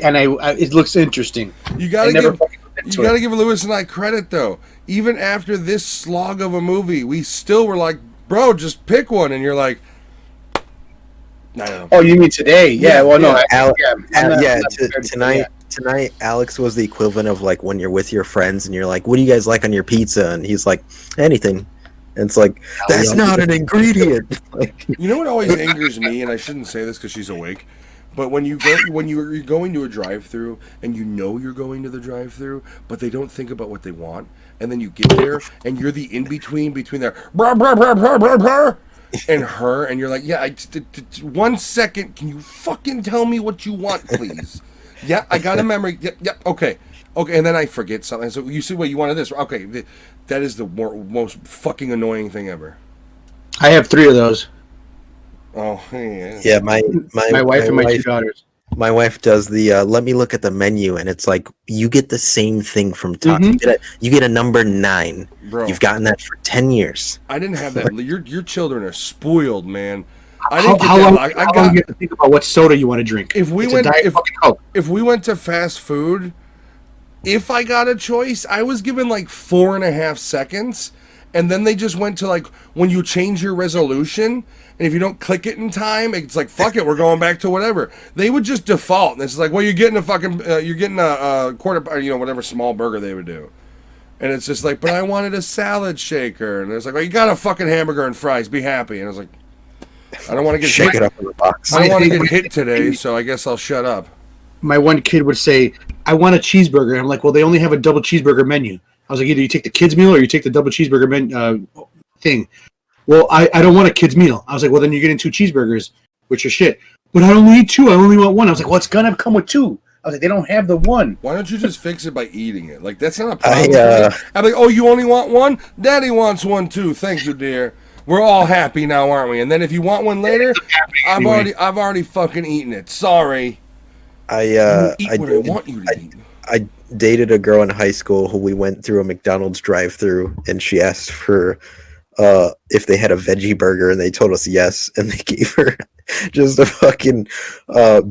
it looks interesting. You gotta give Lewis and I credit though. Even after this slog of a movie, we still were like, "Bro, just pick one," and you're like, "Oh, you mean today? Yeah. Well, no. Tonight, Alex was the equivalent of like when you're with your friends and you're like, "What do you guys like on your pizza?" And he's like, "Anything." And it's like, that's not an ingredient. Like, you know what always angers me, and I shouldn't say this because she's awake, but when you're going to a drive-through and you know you're going to the drive-through, but they don't think about what they want, and then you get there and you're the in-between between their brr, brr, brr, brr, brr, brr, and her, and you're like, yeah, 1 second, can you fucking tell me what you want, please? Yeah, I got a memory. Yep, okay, and then I forget something. So you said, wait, you wanted this? Okay, that is the most fucking annoying thing ever. I have 3 of those. Oh, yeah. Yeah, my wife and my 2 daughters. My wife does the let me look at the menu, and it's like you get the same thing from top. Mhm. You get a number 9. Bro, You've gotten that for 10 years. I didn't have that. Your children are spoiled, man. I How, didn't get how that. long? I How long got you have to think about what soda you want to drink? if we It's went a Diet fucking Coke. if we went to fast food, if I got a choice, I was given like 4.5 seconds, and then they just went to like when you change your resolution, and if you don't click it in time, it's like fuck it, we're going back to whatever. They would just default, and it's like, well, you're getting a fucking you're getting a quarter, whatever small burger they would do. And it's just like, but I wanted a salad shaker. And it's like, well, you got a fucking hamburger and fries. Be happy. And I was like, I don't want to get Shake hit. it up in the box. I don't want to get hit today, so I guess I'll shut up. My one kid would say, "I want a cheeseburger." And I'm like, "Well, they only have a double cheeseburger menu." I was like, "Either you take the kids meal or you take the double cheeseburger thing." Well, I don't want a kids meal. I was like, "Well, then you're getting 2 cheeseburgers, which are shit." But I only need 2. I only want 1. I was like, "Well, it's gonna come with 2." I was like, "They don't have the 1." Why don't you just fix it by eating it? Like, that's not a problem. For me. I'm like, oh, you only want 1? Daddy wants 1 too. Thank you, dear. We're all happy now, aren't we? And then if you want 1 later, I've already fucking eaten it. Sorry. I Eat what I want you to eat. I dated a girl in high school who we went through a McDonald's drive-through, and she asked for if they had a veggie burger, and they told us yes, and they gave her just a fucking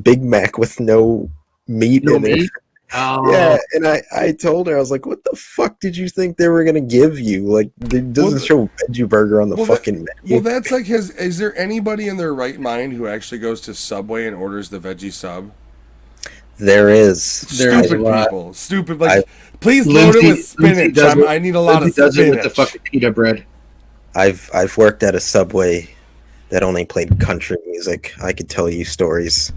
Big Mac with no meat in it. Oh. Yeah, and I told her, I was like, "What the fuck did you think they were gonna give you? Like, it doesn't show veggie burger on the fucking menu." Well, that's like is there anybody in their right mind who actually goes to Subway and orders the veggie sub? There is Stupid people. Stupid. Like, please load Lindsay, it with spinach. I need a lot of does spinach. it with the fucking pita bread. I've worked at a Subway that only played country music. I could tell you stories.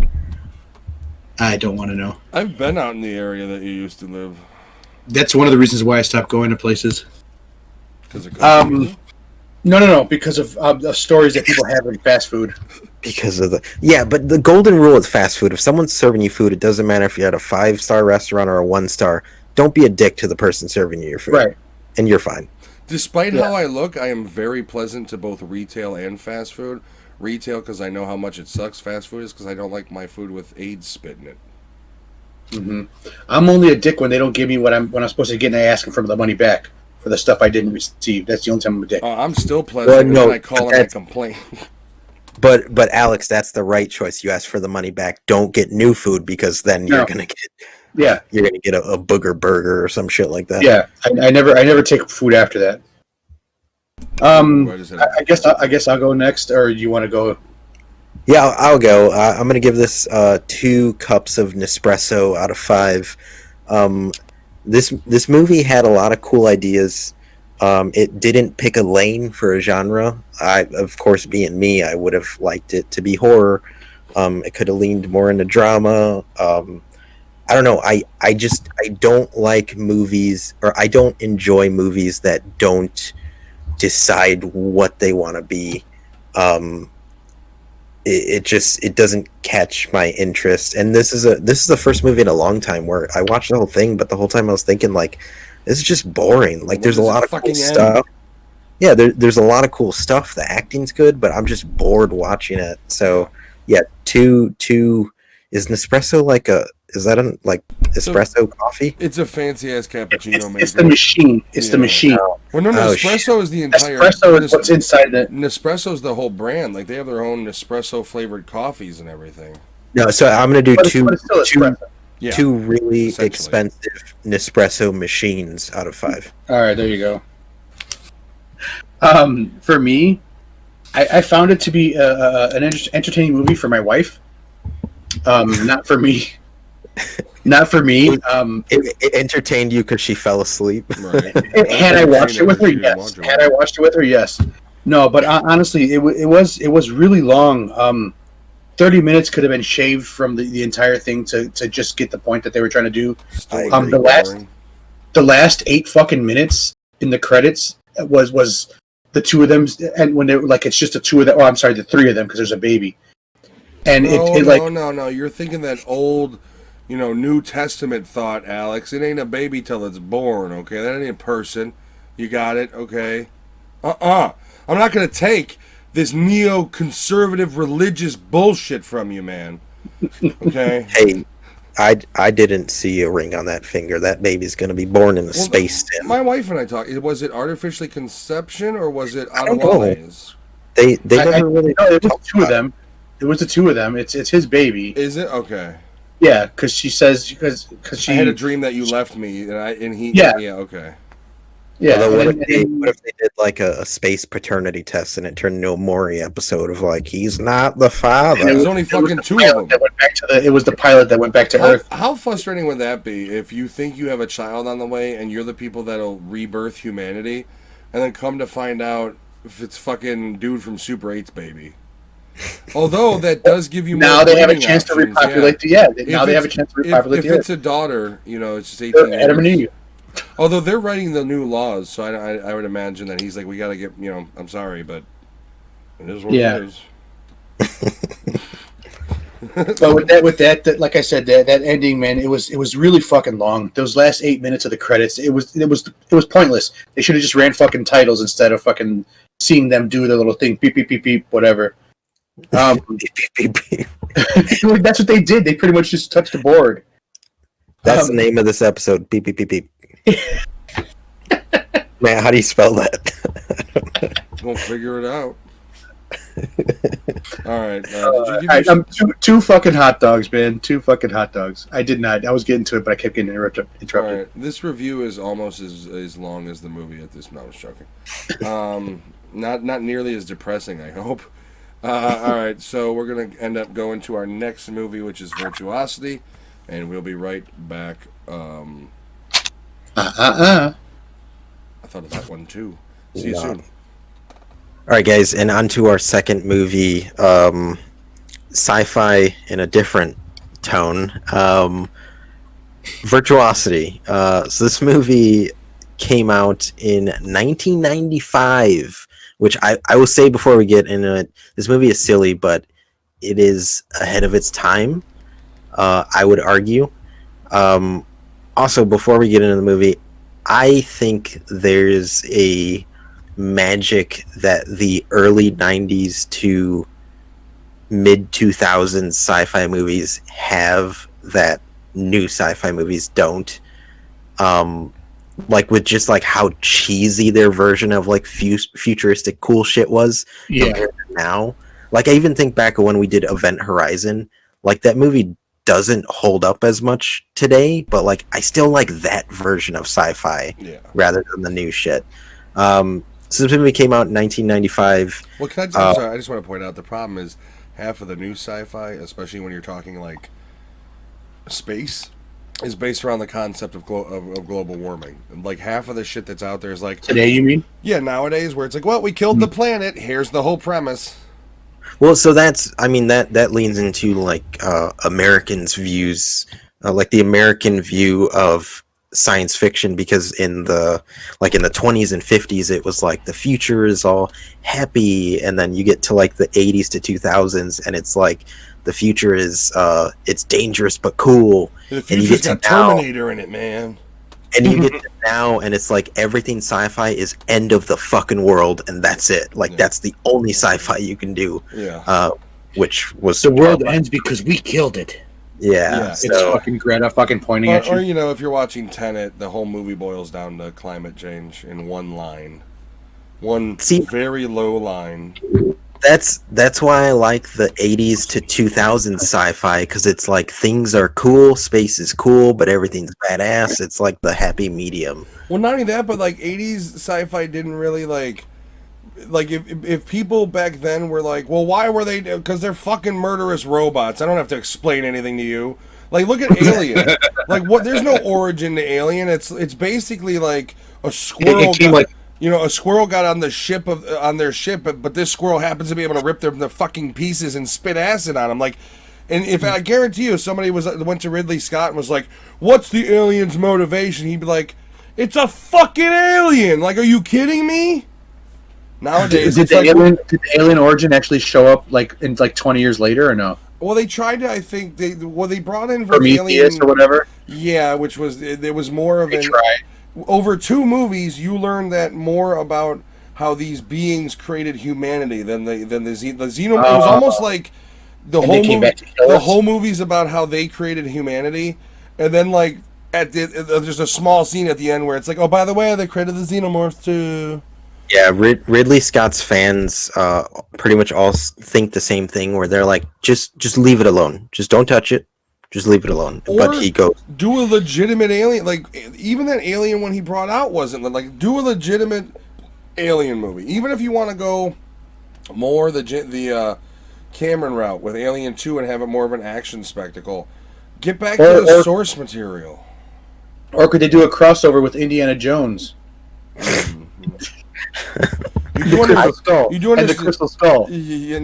I don't want to know. I've been out in the area that you used to live. That's one of the reasons why I stopped going to places. Because of country music? No, because of the stories that people have in fast food. Because of but the golden rule with fast food: if someone's serving you food, it doesn't matter if you're at a 5-star restaurant or a 1-star. Don't be a dick to the person serving you your food, right? And you're fine. Despite how I look, I am very pleasant to both retail and fast food. Retail because I know how much it sucks. Fast food is because I don't like my food with AIDS spit in it. Mm-hmm. I'm only a dick when they don't give me what I'm supposed to get, and I ask them for the money back for the stuff I didn't receive. That's the only time I'm a dick. I'm still pleasant when I call and I complain. But Alex, that's the right choice. You ask for the money back. Don't get new food because then you're gonna get you're gonna get a booger burger or some shit like that. Yeah, I never take food after that. I guess I'll go next, or you want to go? Yeah, I'll go. I'm gonna give this 2 cups of Nespresso out of 5. This movie had a lot of cool ideas. It didn't pick a lane for a genre. Of course, being me, I would have liked it to be horror. It could have leaned more into drama. I don't know. I don't like movies, or I don't enjoy movies that don't decide what they want to be. It doesn't catch my interest. And this is the first movie in a long time where I watched the whole thing, but the whole time I was thinking, like, this is just boring. Like, there's a lot of cool stuff. Yeah, there's a lot of cool stuff. The acting's good, but I'm just bored watching it. So yeah, two is Nespresso like is that like espresso coffee? It's a fancy ass cappuccino maker. It's the machine. It's the machine. Well, no, Nespresso is the entire. Espresso is what's inside it. Nespresso is the whole brand. Like, they have their own Nespresso flavored coffees and everything. No, so I'm gonna do two really essentially expensive Nespresso machines out of 5. All right, there you go. For me, I found it to be an entertaining movie for my wife. Not for me. Not for me. It entertained you because she fell asleep. Right. Had I watched it with her, yes. Had I watched it with her, yes. No, but honestly, it was really long. 30 minutes could have been shaved from the entire thing to just get the point that they were trying to do. The last 8 fucking minutes in the credits was the 2 of them, and when they were like, it's just the 2 of them. Oh, I'm sorry, the 3 of them, because there's a baby. And no, you're thinking that old, New Testament thought, Alex. It ain't a baby till it's born, okay? That ain't a person. You got it, okay? I'm not gonna take this neo-conservative religious bullshit from you, man. Okay. Hey, I didn't see a ring on that finger. That baby's gonna be born in a Well, space sim. my wife and I talked. Was it artificially conception or was it I out of don't know. eyes? They I never really no, it was talked the two of about it. them. It was the two of them. It's his baby. Is it okay? Yeah, because she says because I had a she dream that you left me, and he. yeah Yeah. Okay. yeah. Although, And then, what if they did like a space paternity test and it turned into a Maury episode of like he's not the and There's father? only it was fucking the two of pilot them. that went back to the. It was the pilot that went back to How Earth. how frustrating would that be if you think you have a child on the way and you're the people that'll rebirth humanity, and then come to find out if it's fucking dude from Super 8's baby. Although that does give you Now more they have a breeding chance to options, repopulate. yeah. Now they have a chance to repopulate If the it's Earth. a daughter, it's just 18 Adam and years. Eve. Although they're writing the new laws, so I would imagine that he's like, we got to get, I'm sorry, but it is what Yeah. it is. But with that, like I said, that ending, man, it was really fucking long. Those last 8 minutes of the credits, it was pointless. They should have just ran fucking titles instead of fucking seeing them do their little thing, beep beep beep beep, whatever. That's what they did. They pretty much just touched the board. That's the name of this episode. Beep beep beep beep. Man, how do you spell that? We'll figure it out. All right. Two fucking hot dogs, man. Two fucking hot dogs. I did not. I was getting to it, but I kept getting interrupted. All right. This review is almost as long as the movie at this. No, I was joking. Not nearly as depressing, I hope. All right. So we're gonna end up going to our next movie, which is Virtuosity, and we'll be right back. I thought of that one too. See you soon. All right, guys, and on to our second movie, sci-fi in a different tone. Virtuosity. So this movie came out in 1995, which I will say before we get into it, this movie is silly, but it is ahead of its time, I would argue. Also, before we get into the movie, I think there's a magic that the early 90s to mid 2000s sci-fi movies have that new sci-fi movies don't. Like with just like how cheesy their version of like futuristic cool shit was compared to now. Like I even think back when we did Event Horizon, like that movie doesn't hold up as much today, but like I still like that version of sci-fi rather than the new shit. So this movie came out in 1995. Well, I'm sorry, I just want to point out the problem is half of the new sci-fi, especially when you're talking like space, is based around the concept of global warming. And like half of the shit that's out there is like today. You mean? Yeah, nowadays where it's like, well, we killed the planet. Here's the whole premise. Well, so that leans into like Americans' views, like the American view of science fiction, because in the 20s and 50s it was like the future is all happy, and then you get to like the 80s to 2000s and it's like the future is it's dangerous but cool. The future's got Terminator in it, man. And you get to now and it's like everything sci-fi is end of the fucking world and that's it. Like that's the only sci-fi you can do. Which was the world ends because we killed it. Yeah, so, it's fucking Greta fucking pointing at you. Or if you're watching Tenet, the whole movie boils down to climate change in one line, very low line. That's why I like the 80s to 2000s sci-fi, because it's like things are cool, space is cool, but everything's badass. It's like the happy medium. Well, not only that, but like 80s sci-fi didn't really like if people back then were like, well, why were they? Because they're fucking murderous robots. I don't have to explain anything to you. Like, look at Alien. Like, what? There's no origin to Alien. It's basically like a squirrel. A squirrel got on their ship, but this squirrel happens to be able to rip them to fucking pieces and spit acid on them. Like, and if I guarantee you, somebody went to Ridley Scott and was like, "What's the alien's motivation?" He'd be like, "It's a fucking alien." Like, are you kidding me? Nowadays, did the alien origin actually show up like in 20 years later or no? Well, they tried to. I think they brought in Prometheus or whatever. Yeah, which was there was more of over 2 movies. You learned that more about how these beings created humanity than the xenomorph. It was almost like the And whole they came movie, back to kill the us? whole movie's about how they created humanity, and then like there's a small scene at the end where it's like, oh, by the way, they created the xenomorphs too. Yeah, Ridley Scott's fans pretty much all think the same thing, where they're like, just leave it alone, just don't touch it, just leave it alone. Or but he goes, do a legitimate alien, like even that Alien one he brought out wasn't like, do a legitimate Alien movie, even if you want to go more the Cameron route with Alien 2 and have it more of an action spectacle. Get back to the source material. Or could they do a crossover with Indiana Jones? You do Crystal Skull. You do And the understand? Crystal Skull. Yeah,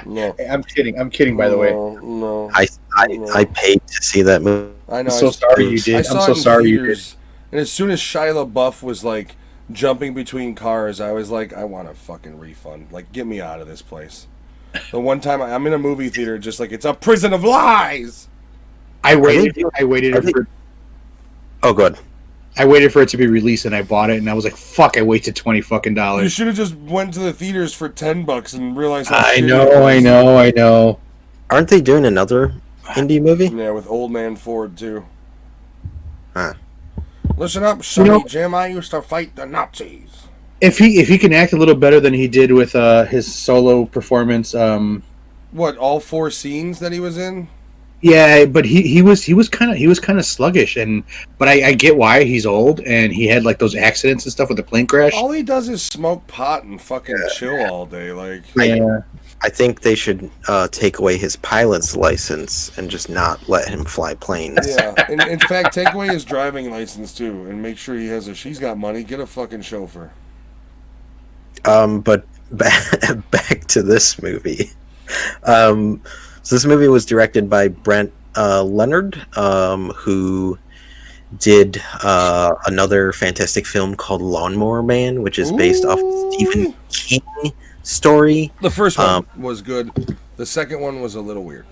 no. I'm kidding. By the way, No. I paid to see that movie. I know. I'm so sorry you I did. saw I'm so it in sorry you did. theaters, and as soon as Shia LaBeouf was like jumping between cars, I was like, I want a fucking refund. Like, get me out of this place. The one time I'm in a movie theater, just like, it's a prison of lies. I waited. Oh, good. I waited for it to be released, and I bought it, and I was like, "Fuck! I wasted $20 You should have just went to the theaters for $10 and realized. How I shitty know, it I was. know. Aren't they doing another indie movie? Yeah, with Old Man Ford too. Huh. Listen up, Sonny know- Jim. I used to fight the Nazis. If he can act a little better than he did with his solo performance, What, all 4 scenes that he was in? yeah, but he was kind of sluggish, but I get why. He's old, and he had like those accidents and stuff with the plane crash. All he does is smoke pot and fucking chill all day. Like, Yeah. I think they should take away his pilot's license and just not let him fly planes. yeah. In fact, take away his driving license too, and make sure he has she's got money. Get a fucking chauffeur. But back to this movie. So this movie was directed by Brent Leonard, who did another fantastic film called Lawnmower Man, which is based off of Stephen King story. The first one was good. The second one was a little weird.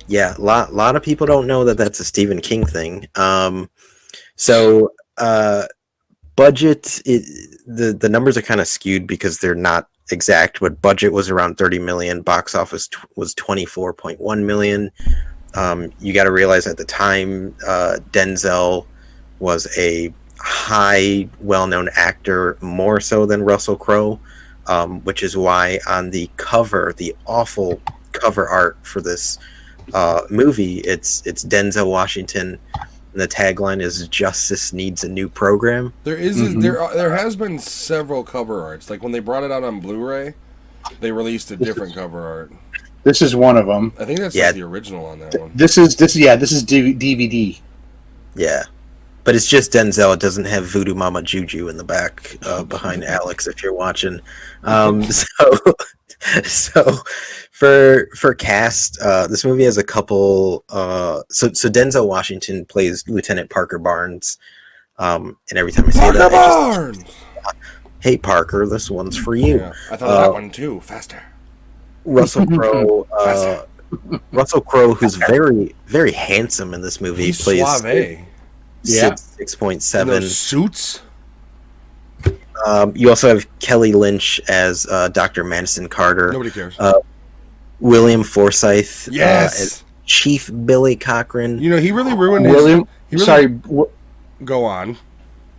Yeah, lot of people don't know that that's a Stephen King thing. So budget, the numbers are kind of skewed because they're not exact, but budget was around 30 million. Box office was 24.1 million. You got to realize at the time, Denzel was a high, well-known actor, more so than Russell Crowe, which is why on the cover, the awful cover art for this movie, it's Denzel Washington, and the tagline is "Justice needs a new program." There is there has been several cover arts. Like when they brought it out on Blu-ray, they released a different cover art. This is one of them. I think that's like the original on that one. This is DVD. Yeah, but it's just Denzel. It doesn't have Voodoo Mama Juju in the back behind Alex. If you're watching, so for cast, this movie has a couple. So Denzel Washington plays Lieutenant Parker Barnes, and every time I say Parker that, Barnes! Hey Parker, this one's for you. Yeah, I thought that one too. Faster. Russell Crowe. Russell Crowe, who's very, very handsome in this movie, He's plays suave. Yeah. 6.7. Those suits. You also have Kelly Lynch as Dr. Madison Carter. Nobody cares. William Forsythe Yes. as Chief Billy Cochran. You know, he really ruined William. his. Sorry, Go on.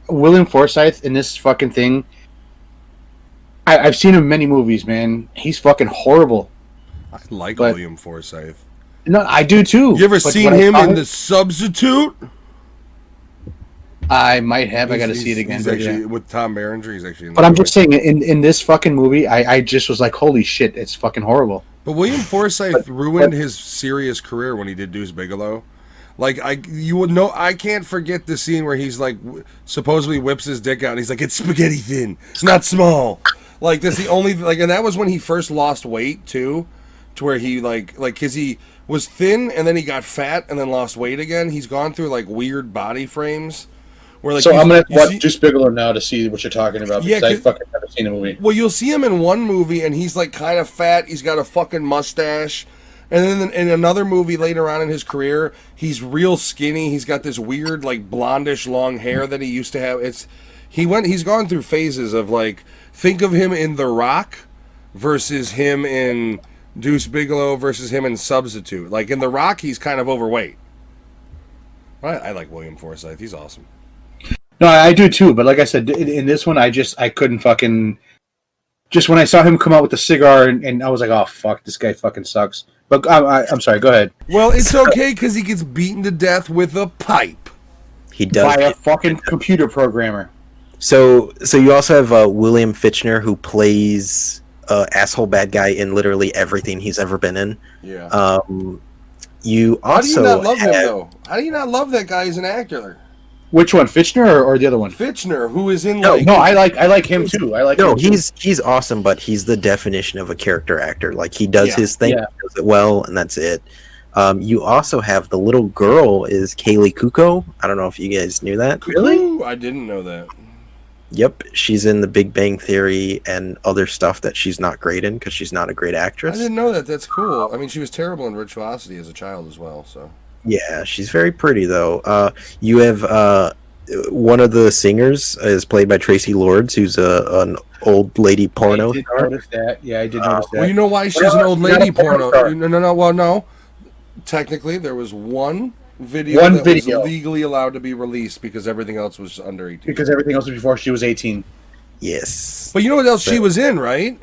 William Forsythe in this fucking thing. I've seen him in many movies, man. He's fucking horrible. I like But- William Forsythe. No, I do too. You ever But seen when I him saw in The Substitute? I might have. I got to see it again. He's But, actually yeah. with Tom Berenger. He's actually. In But that I'm movie. just saying, in this fucking movie, I just was like, holy shit, it's fucking horrible. But William Forsythe ruined his serious career when he did Deuce Bigalow. Like you would know, I can't forget the scene where he's like supposedly whips his dick out. And he's like, "It's spaghetti thin, it's not small." Like that's the only and that was when he first lost weight too, to where he because he was thin and then he got fat and then lost weight again. He's gone through like weird body frames. Where So I'm gonna watch Deuce Bigalow now to see what you're talking about because I fucking never seen the movie. Well, you'll see him in one movie, and he's like kind of fat. He's got a fucking mustache, and then in another movie later on in his career, he's real skinny. He's got this weird like blondish long hair that he used to have. He's gone through phases of like think of him in The Rock versus him in Deuce Bigelow versus him in Substitute. Like in The Rock, he's kind of overweight. I like William Forsythe. He's awesome. No, I do too. But like I said, in this one, I couldn't fucking. Just when I saw him come out with the cigar, and I was like, oh fuck, this guy fucking sucks. But I'm sorry. Go ahead. Well, it's okay because he gets beaten to death with a pipe. He does By a fucking computer programmer. So you also have William Fichtner, who plays asshole bad guy in literally everything he's ever been in. Yeah. You How do you also not love him have though? How do you not love that guy as an actor? Which one, Fichtner or the other one? Fichtner, who is in No, like I like him too. I like. no, him too. he's awesome, but he's the definition of a character actor. Like he does his thing, yeah. does it well, and that's it. You also have the little girl is Kaylee Kuko. I don't know if you guys knew that. Really? I didn't know that. Yep, she's in The Big Bang Theory and other stuff that she's not great in because she's not a great I actress. didn't know that. That's cool. I mean, she was terrible in Virtuosity as a child as well. So Yeah, she's very pretty though. You have one of the singers is played by Tracy Lords, who's an old lady porno I did star. notice that. Yeah, I did notice that. well, you know why she's an old lady porno? No. Well, no. Technically, there was one video that was legally allowed to be released because everything else was under 18. Because everything else was before she was 18. Yes. But you know what else she was in, right?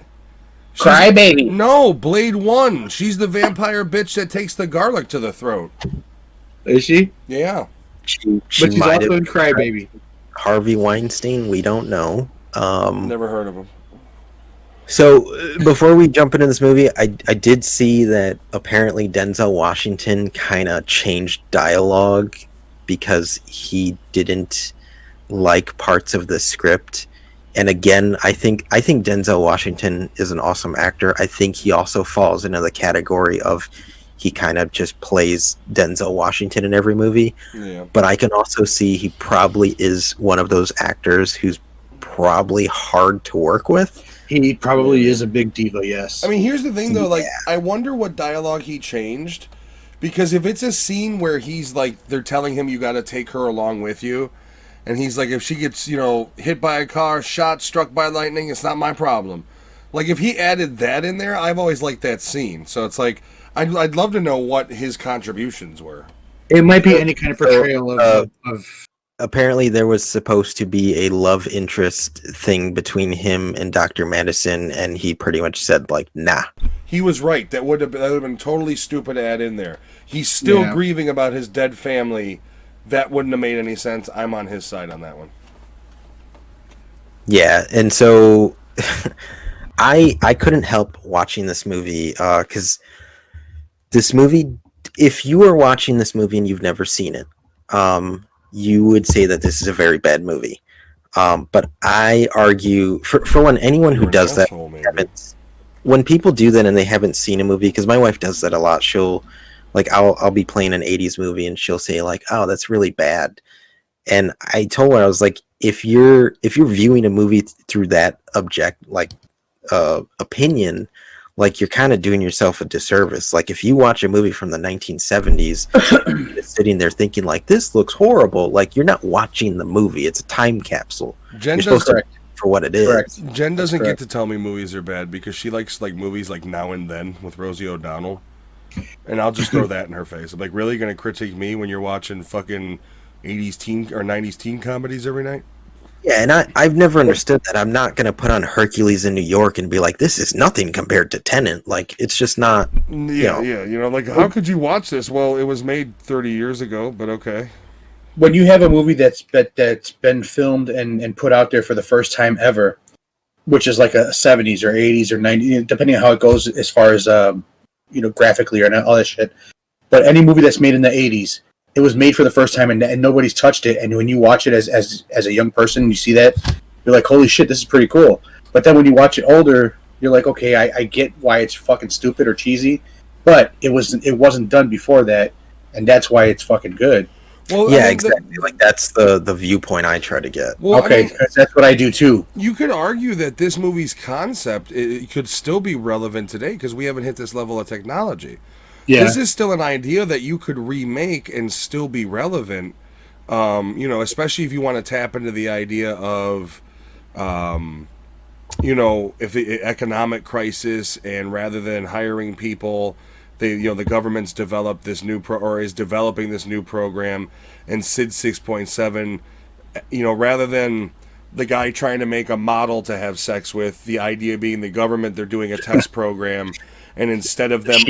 Crybaby. No, Blade 1. She's the vampire bitch that takes the garlic to the throat. Is she? Yeah. She But she's might also have in Crybaby. Harvey Weinstein. We don't know. Never heard of him. So before we jump into this movie, I did see that apparently Denzel Washington kind of changed dialogue because he didn't like parts of the script. And again, I think Denzel Washington is an awesome actor. I think he also falls into the category of he kind of just plays Denzel Washington in every movie. Yeah. But I can also see he probably is one of those actors who's probably hard to work with. He probably is a big diva, yes. I mean, here's the thing, though. Like, I wonder what dialogue he changed. Because if it's a scene where he's like, they're telling him you got to take her along with you. And he's like, if she gets, hit by a car, shot, struck by lightning, it's not my problem. Like, if he added that in there, I've always liked that scene. So it's like, I'd love to know what his contributions were. It might be any kind of portrayal of apparently there was supposed to be a love interest thing between him and Dr. Madison, and he pretty much said like, nah. He was right. That would have been totally stupid to add in there. He's still grieving about his dead family. That wouldn't have made any sense. I'm on his side on that one. Yeah, and so I couldn't help watching this movie because this movie, if you are watching this movie and you've never seen it, you would say that this is a very bad movie. But I argue, for one, anyone who does that, when people do that and they haven't seen a movie, because my wife does that a lot, she'll, like, I'll be playing an 80s movie and she'll say, like, oh, that's really bad. And I told her, I was like, if you're viewing a movie through that opinion, like, you're kind of doing yourself a disservice. Like, if you watch a movie from the 1970s, sitting there thinking like, this looks horrible, like, you're not watching the movie. It's a time capsule. Jen you're supposed to for what it is. Correct. Jen doesn't get to tell me movies are bad because she likes like movies like Now and Then with Rosie O'Donnell, and I'll just throw that in her face. I'm like, really gonna critique me when you're watching fucking 80s teen or 90s teen comedies every night? Yeah, and I've never understood that. I'm not going to put on Hercules in New York and be like, this is nothing compared to Tenet. Like, it's just not. Yeah. Like, how could you watch this? Well, it was made 30 years ago, but okay. When you have a movie that's been filmed and put out there for the first time ever, which is like a 70s or 80s or 90s, depending on how it goes as far as, graphically or not, all that shit. But any movie that's made in the 80s, it was made for the first time and nobody's touched it. And when you watch it as a young person, you see that, you're like, holy shit, this is pretty cool. But then when you watch it older, you're like, okay, I get why it's fucking stupid or cheesy, but it wasn't done before that, and that's why it's fucking good. Well, yeah, exactly. Like, that's the viewpoint I try to get. Well, okay, that's what I do too. You could argue that this movie's concept it could still be relevant today because we haven't hit this level of technology. Yeah. This is still an idea that you could remake and still be relevant, especially if you want to tap into the idea of, if the economic crisis, and rather than hiring people, the government's developed this or is developing this new program, and SID 6.7, rather than the guy trying to make a model to have sex with, the idea being the government, they're doing a test program, and instead of them,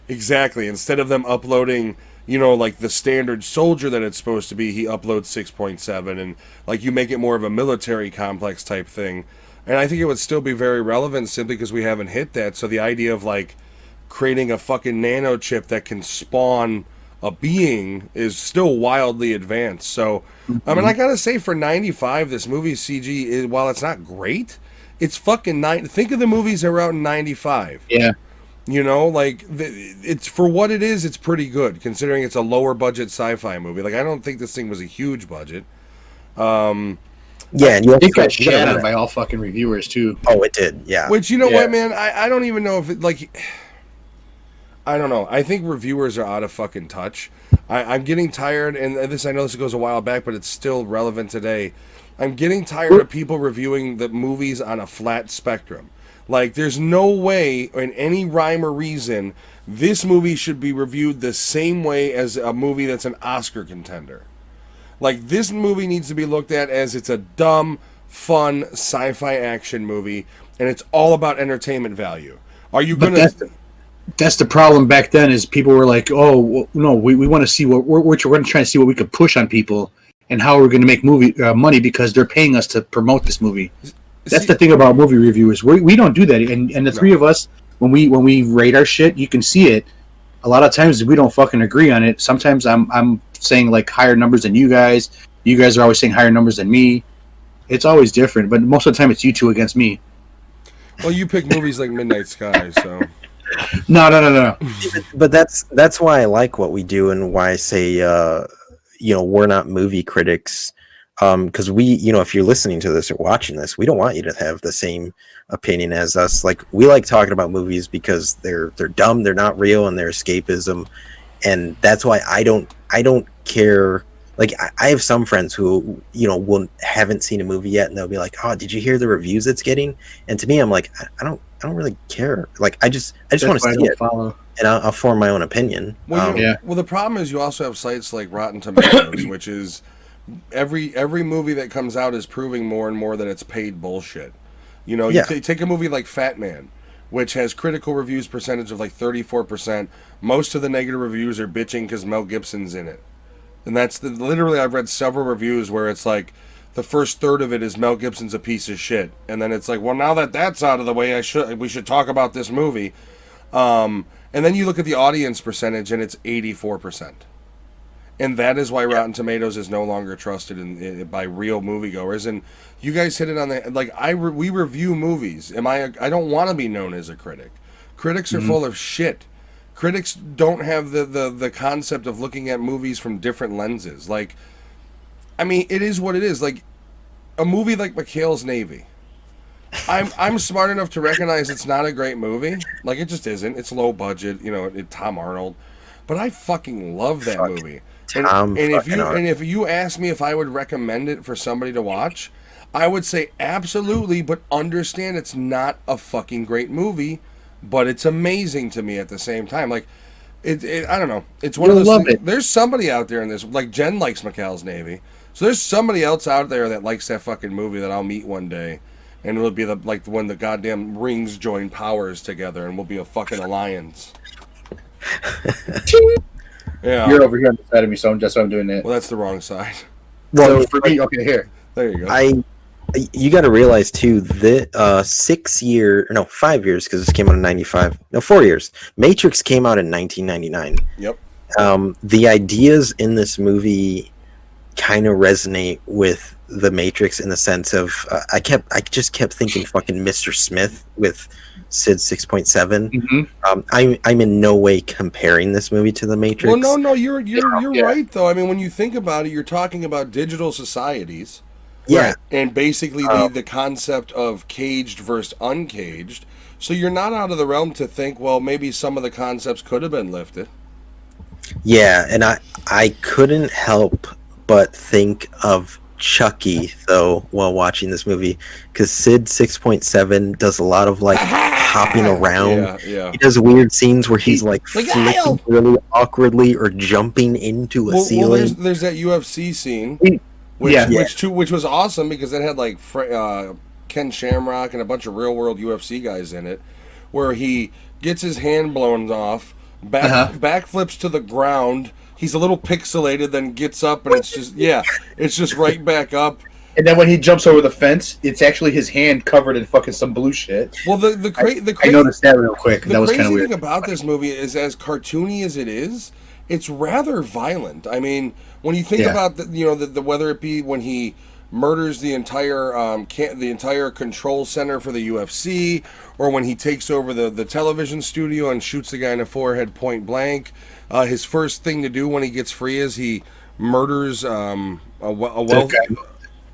exactly, instead of them uploading, like the standard soldier that it's supposed to be, he uploads 6.7, and like you make it more of a military complex type thing. And I think it would still be very relevant simply because we haven't hit that. So the idea of like creating a fucking nano chip that can spawn a being is still wildly advanced. So, I mean, I gotta say, for 95, this movie's CG is, while it's not great, it's fucking think of the movies that were out in 95. Yeah. Like, it's, for what it is, it's pretty good, considering it's a lower budget sci-fi movie. Like, I don't think this thing was a huge budget. Yeah, and it got shadowed by all fucking reviewers too. Oh, it did. Yeah. Which, what, man? I don't even know if it, like, I don't know. I think reviewers are out of fucking touch. I'm getting tired, and I know this goes a while back, but it's still relevant today. I'm getting tired of people reviewing the movies on a flat spectrum. Like, there's no way, in any rhyme or reason, this movie should be reviewed the same way as a movie that's an Oscar contender. Like, this movie needs to be looked at as it's a dumb, fun sci-fi action movie, and it's all about entertainment value. Are you going to... That's the problem back then, is people were like, oh, well, no, we want to see we're going to try and see what we could push on people and how we're going to make money because they're paying us to promote this movie. That's the thing about movie reviewers. We don't do that. And the three of us, when we rate our shit, you can see it. A lot of times we don't fucking agree on it. Sometimes I'm saying like higher numbers than you guys. You guys are always saying higher numbers than me. It's always different, but most of the time it's you two against me. Well, you pick movies like Midnight Sky, so... No. But that's why I like what we do, and why I say, we're not movie critics. Because we, if you're listening to this or watching this, we don't want you to have the same opinion as us. Like, we like talking about movies because they're dumb, they're not real, and they're escapism. And that's why I don't care. Like, I have some friends who, haven't seen a movie yet, and they'll be like, "Oh, did you hear the reviews it's getting?" And to me, I'm like, I don't really care. Like, I just want to see it, and I'll form my own opinion. Well, well, the problem is you also have sites like Rotten Tomatoes, which is every movie that comes out is proving more and more that it's paid bullshit. You take a movie like Fat Man, which has critical reviews percentage of like 34%. Most of the negative reviews are bitching because Mel Gibson's in it. And that's literally, I've read several reviews where it's like the first third of it is Mel Gibson's a piece of shit, and then it's like, well, now that that's out of the way, we should talk about this movie. And then you look at the audience percentage, and it's 84%, and that is why Rotten Tomatoes is no longer trusted by real moviegoers. And you guys hit it on the like. We review movies. I don't want to be known as a critic. Critics are full of shit. Critics don't have the concept of looking at movies from different lenses. Like, I mean, it is what it is. Like, a movie like McHale's Navy. I'm smart enough to recognize it's not a great movie. Like, it just isn't. It's low budget, Tom Arnold. But I fucking love that movie. And if you ask me if I would recommend it for somebody to watch, I would say absolutely, but understand it's not a fucking great movie. But it's amazing to me at the same time. Like, I don't know. It's one of those things. There's somebody out there in this. Like, Jen likes McHale's Navy. So there's somebody else out there that likes that fucking movie that I'll meet one day. And it'll be when the goddamn rings join powers together and we'll be a fucking alliance. Yeah. You're over here on the side of me, so that's why I'm doing it. Well, that's the wrong side. Well, so for me, okay, here. There you go. You got to realize too that 5 years, because this came out in 95. No, 4 years. Matrix came out in 1999. Yep. The ideas in this movie kind of resonate with the Matrix in the sense of I just kept thinking fucking Mr. Smith with SID 6.7. Mm-hmm. I'm in no way comparing this movie to the Matrix. Well, no, you're right though. I mean, when you think about it, you're talking about digital societies. Yeah. Right. And basically the concept of caged versus uncaged. So you're not out of the realm to think, well, maybe some of the concepts could have been lifted. Yeah, and I couldn't help but think of Chucky though while watching this movie, because Sid 6.7 does a lot of like hopping around. Yeah. He does weird scenes where he's like Kyle! flicking really awkwardly or jumping into a ceiling. Well, there's that UFC scene, which was awesome because it had like Ken Shamrock and a bunch of real world UFC guys in it, where he gets his hand blown off, backflips to the ground. He's a little pixelated, then gets up, and it's just right back up. And then when he jumps over the fence, it's actually his hand covered in fucking some blue shit. Well, I noticed that real quick. That was kind of weird. The crazy thing about this movie is, as cartoony as it is, it's rather violent. I mean, when you think about the whether it be when he murders the entire control center for the UFC, or when he takes over the television studio and shoots the guy in the forehead point blank. His first thing to do when he gets free is he murders a wealthy.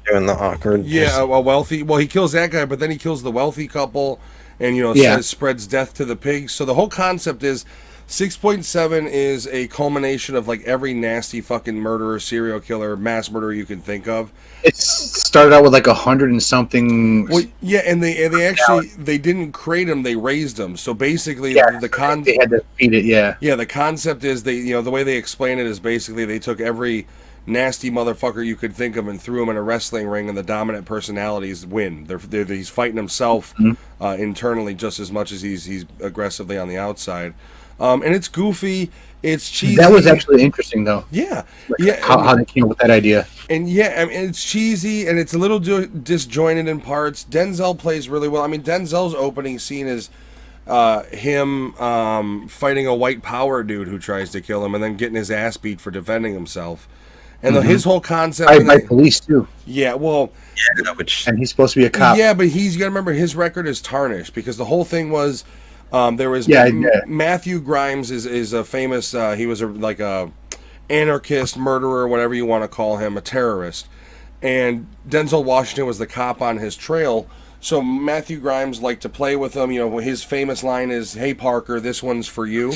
Doing the awkward. A wealthy. Well, he kills that guy, but then he kills the wealthy couple, and spreads death to the pigs. So the whole concept is 6.7 is a culmination of like every nasty fucking murderer, serial killer, mass murderer you can think of. It started out with like 100 and something. Well, yeah, and they didn't create them; they raised them. So basically, they had to feed it. Yeah. The concept is the way they explain it is basically they took every nasty motherfucker you could think of and threw him in a wrestling ring, and the dominant personalities win. He's fighting himself internally just as much as he's aggressively on the outside. And it's goofy, it's cheesy. That was actually interesting, though. Yeah, How they came up with that idea. And it's cheesy and it's a little disjointed in parts. Denzel plays really well. I mean, Denzel's opening scene is him fighting a white power dude who tries to kill him, and then getting his ass beat for defending himself. And his whole concept by police too. Yeah, well, and he's supposed to be a cop. Yeah, but you got to remember his record is tarnished because the whole thing was there was Matthew Grimes is a famous. He was like a anarchist, murderer, whatever you want to call him, a terrorist. And Denzel Washington was the cop on his trail. So Matthew Grimes liked to play with him. His famous line is, "Hey Parker, this one's for you."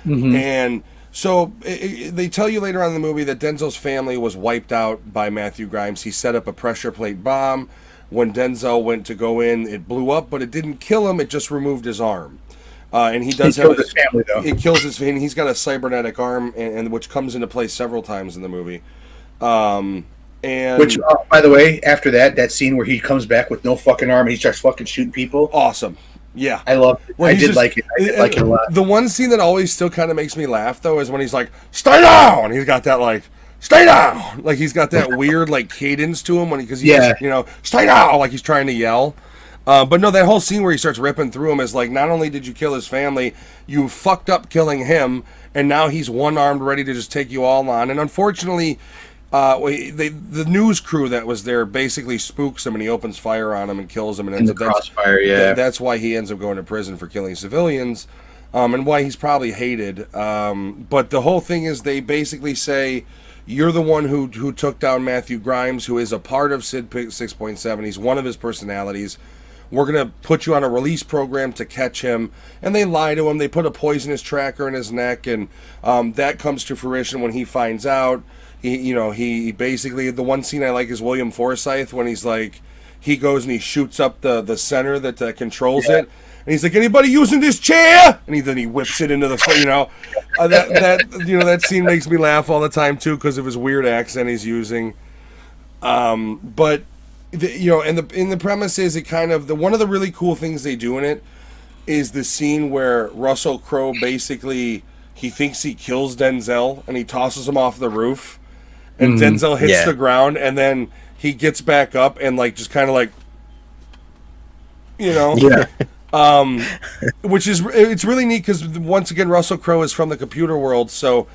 And so they tell you later on in the movie that Denzel's family was wiped out by Matthew Grimes. He set up a pressure plate bomb. When Denzel went to go in, it blew up, but it didn't kill him. It just removed his arm. And he does have his family, though. It kills his family. He's got a cybernetic arm, and which comes into play several times in the movie. Which, by the way, after that scene where he comes back with no fucking arm and he starts fucking shooting people. Awesome. Yeah. I love it. I did like it a lot. The one scene that always still kind of makes me laugh, though, is when he's like, "Stay down!" He's got that, like, "Stay down!" Like, he's got that weird, like, cadence to him because he's, "Stay down!" Like, he's trying to yell. But no, that whole scene where he starts ripping through him is like, not only did you kill his family, you fucked up killing him, and now he's one-armed, ready to just take you all on. And unfortunately, the news crew that was there basically spooks him, and he opens fire on him and kills him. And ends up crossfire, that's why he ends up going to prison for killing civilians, and why he's probably hated. But the whole thing is they basically say, you're the one who took down Matthew Grimes, who is a part of Sid 6.7. He's one of his personalities. We're going to put you on a release program to catch him. And they lie to him. They put a poisonous tracker in his neck, and that comes to fruition when he finds out. He basically, the one scene I like is William Forsythe when he's like, he goes and he shoots up the center that controls it. And he's like, "Anybody using this chair?" And then he whips it into the, that scene makes me laugh all the time too because of his weird accent he's using. But and the premise is, it kind of, one of the really cool things they do in it is the scene where Russell Crowe basically, he thinks he kills Denzel and he tosses him off the roof, and Denzel hits the ground, and then he gets back up and like just kind of like, which is, it's really neat because once again Russell Crowe is from the computer world, so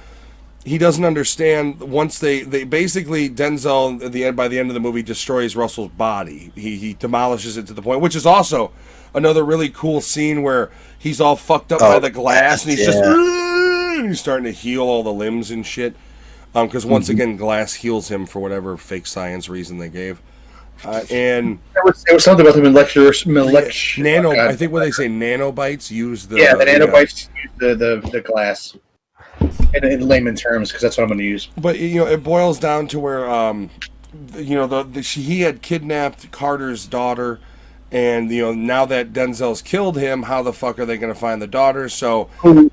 he doesn't understand. Once they basically, Denzel by the end of the movie destroys Russell's body. He demolishes it to the point, which is also another really cool scene where he's all fucked up by the glass, and he's just he's starting to heal all the limbs and shit. Because once again, glass heals him for whatever fake science reason they gave. And there was something about the nano. I think what they say, nanobites use the nanobites use the glass. In layman terms, because that's what I'm going to use. But it boils down to where he had kidnapped Carter's daughter, and now that Denzel's killed him, how the fuck are they going to find the daughter? So Who,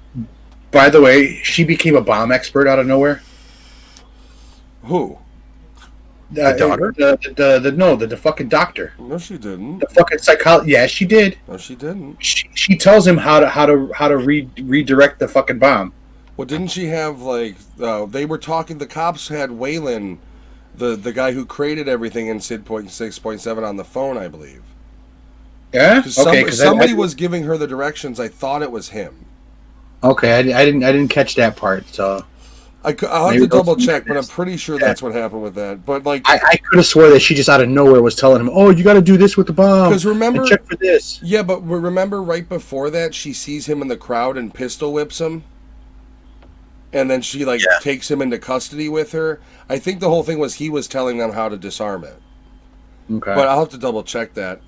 by the way, she became a bomb expert out of nowhere. who? The daughter? The fucking doctor. No, she didn't. The fucking psychologist. Yeah, she did. No, she didn't. She tells him how to redirect the fucking bomb. Well, didn't she have they were talking? The cops had Waylon, the guy who created everything in Sid 6.7 on the phone, I believe. Yeah. Okay. Because somebody was giving her the directions. I thought it was him. Okay, I didn't catch that part. So I'll have to double check, but I'm pretty sure that's what happened with that. But I could have swore that she just out of nowhere was telling him, "Oh, you got to do this with the bomb." Because remember, and check for this. Yeah, but remember right before that, she sees him in the crowd and pistol whips him, and then she takes him into custody with her. I think the whole thing was he was telling them how to disarm it. Okay, but I'll have to double check that.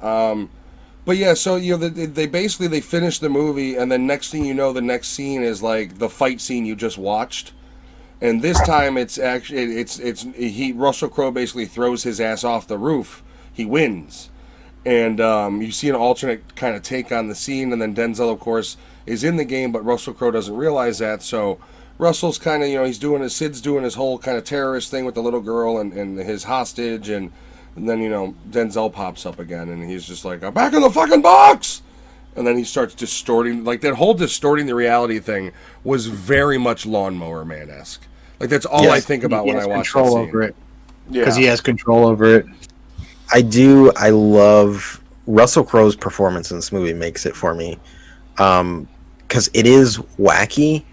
But yeah, so they basically finish the movie, and then next thing you know, the next scene is like the fight scene you just watched. And this time, it's Russell Crowe basically throws his ass off the roof. He wins, and you see an alternate kind of take on the scene. And then Denzel, of course, is in the game, but Russell Crowe doesn't realize that. So Russell's kind of Sid's doing his whole kind of terrorist thing with the little girl and his hostage, and then Denzel pops up again, and he's just like, "I'm back in the fucking box." And then he starts distorting, like that whole distorting the reality thing was very much Lawnmower Man-esque. Like that's all I think about when I watch that scene. Over it. Because he has control over it. I love Russell Crowe's performance in this movie. Makes it for me, because it is wacky,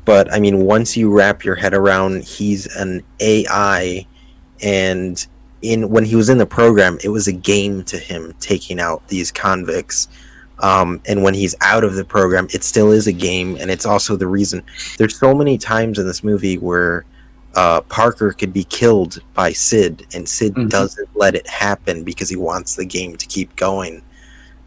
but I mean, once you wrap your head around, he's an AI, and when he was in the program, it was a game to him taking out these convicts. And when he's out of the program, it still is a game, and it's also the reason there's so many times in this movie where Parker could be killed by Sid, and Sid doesn't let it happen because he wants the game to keep going.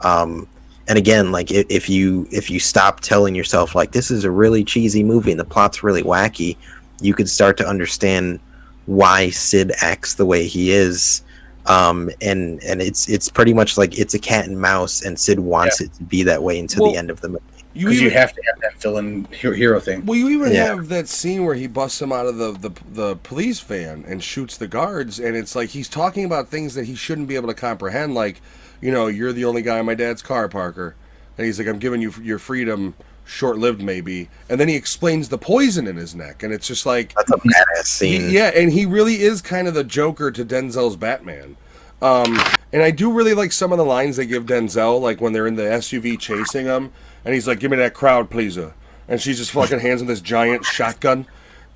And again, like if you stop telling yourself like this is a really cheesy movie and the plot's really wacky, you could start to understand why Sid acts the way he is. And it's pretty much like it's a cat and mouse, and Sid wants it to be that way until the end of the movie. Because you have to have that villain hero thing. Well, you even have that scene where he busts him out of the police van and shoots the guards, and it's like he's talking about things that he shouldn't be able to comprehend, like, you're the only guy in my dad's car, Parker. And he's like, I'm giving you your freedom, short-lived maybe. And then he explains the poison in his neck, and it's just like... That's a badass scene. And he really is kind of the Joker to Denzel's Batman. And I do really like some of the lines they give Denzel, like when they're in the SUV chasing him, and he's like, "Give me that crowd pleaser," and she's just fucking hands him this giant shotgun.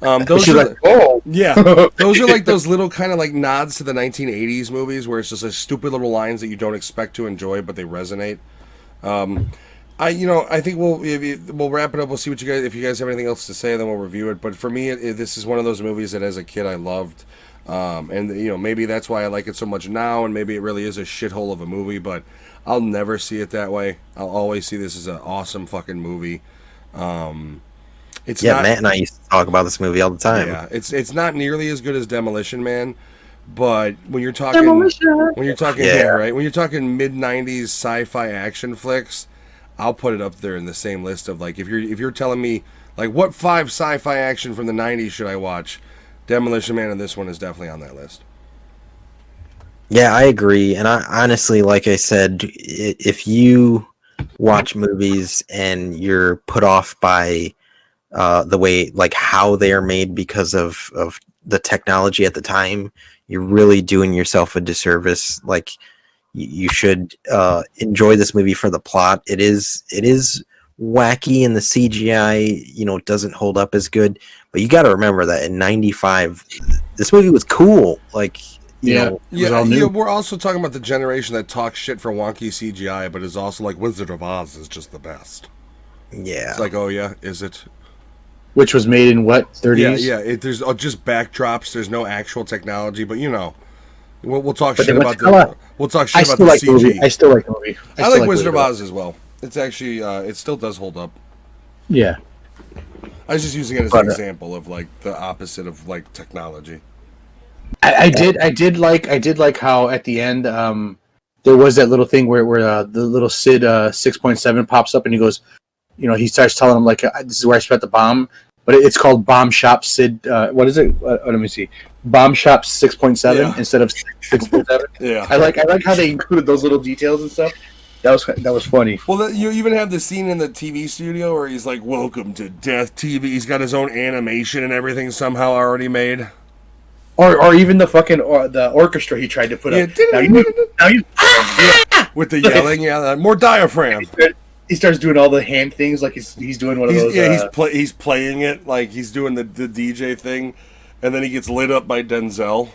Those are like, oh yeah, those are like those little kind of like nods to the 1980s movies where it's just like stupid little lines that you don't expect to enjoy, but they resonate. I think we'll wrap it up. We'll see if you guys have anything else to say, then we'll review it. But for me, this is one of those movies that as a kid I loved. And maybe that's why I like it so much now, and maybe it really is a shithole of a movie, but I'll never see it that way. I'll always see this as an awesome fucking movie. Matt and I used to talk about this movie all the time. Yeah, it's not nearly as good as Demolition Man, but when you're talking right, when you're talking mid-90s sci-fi action flicks, I'll put it up there in the same list of like if you're telling me like what 5 sci-fi action from the 90s should I watch? Demolition Man and this one is definitely on that list. Yeah, I agree. And I honestly, like I said, if you watch movies and you're put off by the way, like how they are made because of the technology at the time, you're really doing yourself a disservice. Like you should enjoy this movie for the plot. It is wacky, and the CGI, doesn't hold up as good. But you got to remember that in '95, this movie was cool. Like, we're also talking about the generation that talks shit for wonky CGI, but is also like Wizard of Oz is just the best. Yeah, it's like, oh yeah, is it? Which was made in what 30s? Yeah. There's just backdrops. There's no actual technology, but we'll talk shit about the CG. Movie. I still like the movie. I like Wizard of Oz as well. It's actually it still does hold up. Yeah. I was just using it as an example of like the opposite of like technology. I did like how at the end there was that little thing where the little Sid 6.7 pops up and he goes, he starts telling him like this is where I spent the bomb, but it's called Bomb Shop Sid. What is it? Let me see. Bomb Shop 6.7 instead of 6.7. Yeah, I like how they included those little details and stuff. That was funny. Well, you even have the scene in the TV studio where he's like, "Welcome to Death TV." He's got his own animation and everything somehow already made. Or even the fucking the orchestra he tried to put up. With the yelling, more diaphragm. He starts doing all the hand things like he's doing one of those. Yeah, he's playing it like he's doing the DJ thing, and then he gets lit up by Denzel.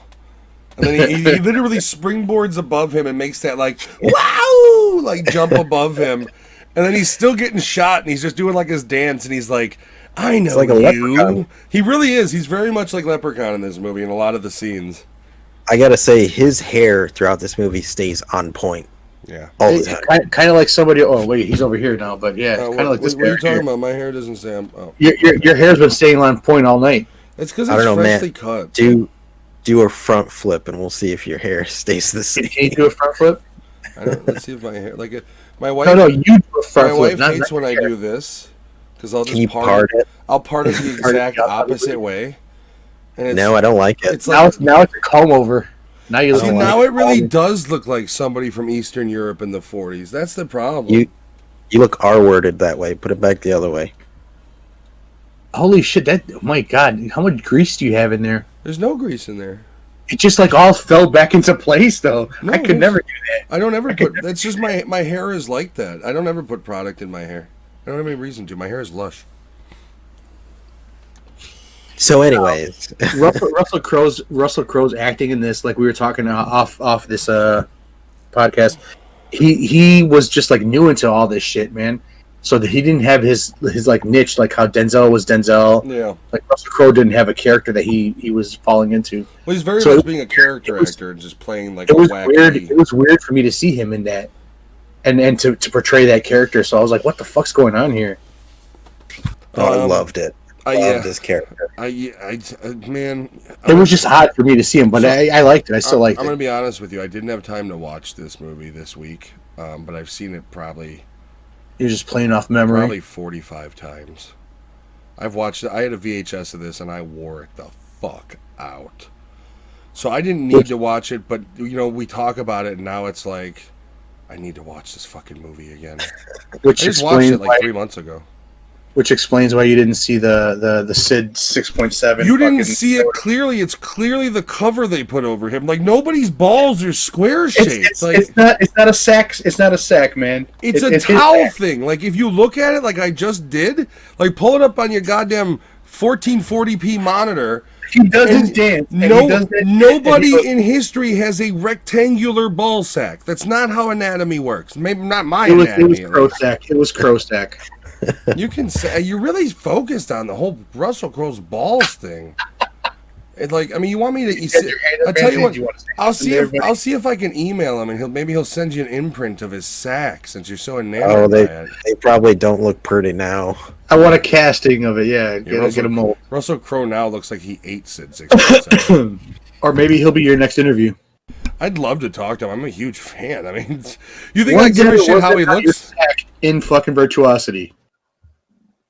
And then he literally springboards above him and makes that like wow, like jump above him. And then he's still getting shot, and he's just doing like his dance, and he's like, "I know like you." Leprechaun. He really is. He's very much like Leprechaun in this movie in a lot of the scenes. I gotta say, his hair throughout this movie stays on point. Yeah, all the time. Kind of like somebody. Oh wait, he's over here now. But yeah, kind of like this. What are you talking about? My hair doesn't stay on. Oh. Your hair's been staying on point all night. It's because it's freshly cut. Do a front flip, and we'll see if your hair stays the same. Can you do a front flip? Let's see if my hair my wife. No, you do a front flip. My wife hates when I do this because I'll just part it. I'll part it the exact opposite way. And no, I don't like it. It's like, now it's a comb over. Now you see, now it really does look like somebody from Eastern Europe in the 40s. That's the problem. You look R-worded that way. Put it back the other way. Holy shit! Oh my God, how much grease do you have in there? There's no grease in there. It just like all fell back into place, though. No, I could never do that. I don't ever put. That's just my hair is like that. I don't ever put product in my hair. I don't have any reason to. My hair is lush. So, anyways, Russell Crowe's acting in this, like we were talking off this podcast. He was just like new into all this shit, man. So that he didn't have his like niche, like how Denzel was Denzel. Yeah. Like Russell Crowe didn't have a character that he was falling into. Well, he's very much being a character actor and just playing like it was weird. It was weird for me to see him in that, and to portray that character. So I was like, what the fuck's going on here? Oh, I loved it. I loved his character. Man, it was just odd for me to see him, but I liked it. I still liked it. I'm gonna be honest with you. I didn't have time to watch this movie this week, but I've seen it probably. You're just playing off memory. Probably 45 times. I've watched it. I had a VHS of this, and I wore it the fuck out. So I didn't need to watch it, but we talk about it, and now it's like, I need to watch this fucking movie again. I just watched it like 3 months ago. Which explains why you didn't see the Sid 6.7. You didn't see it clearly. It's clearly the cover they put over him. Like nobody's balls are square shaped. It's not a sack. It's not a sack, man. It's a towel thing. Like if you look at it, like I just did, like pull it up on your goddamn 1440p monitor. He does his dance. Nobody in history has a rectangular ball sack. That's not how anatomy works. Maybe not my anatomy. It was crow sack. You can say you're really focused on the whole Russell Crowe's balls thing. It like, I mean, you want me to? I'll tell you what. I'll see if I can email him, and maybe he'll send you an imprint of his sack since you're so enamored by it. They probably don't look pretty now. I want a casting of it. Yeah, get a mold. Russell Crowe now looks like he ate Sid 6.7. Or maybe he'll be your next interview. I'd love to talk to him. I'm a huge fan. I mean, you think I give a shit how he looks? In fucking Virtuosity.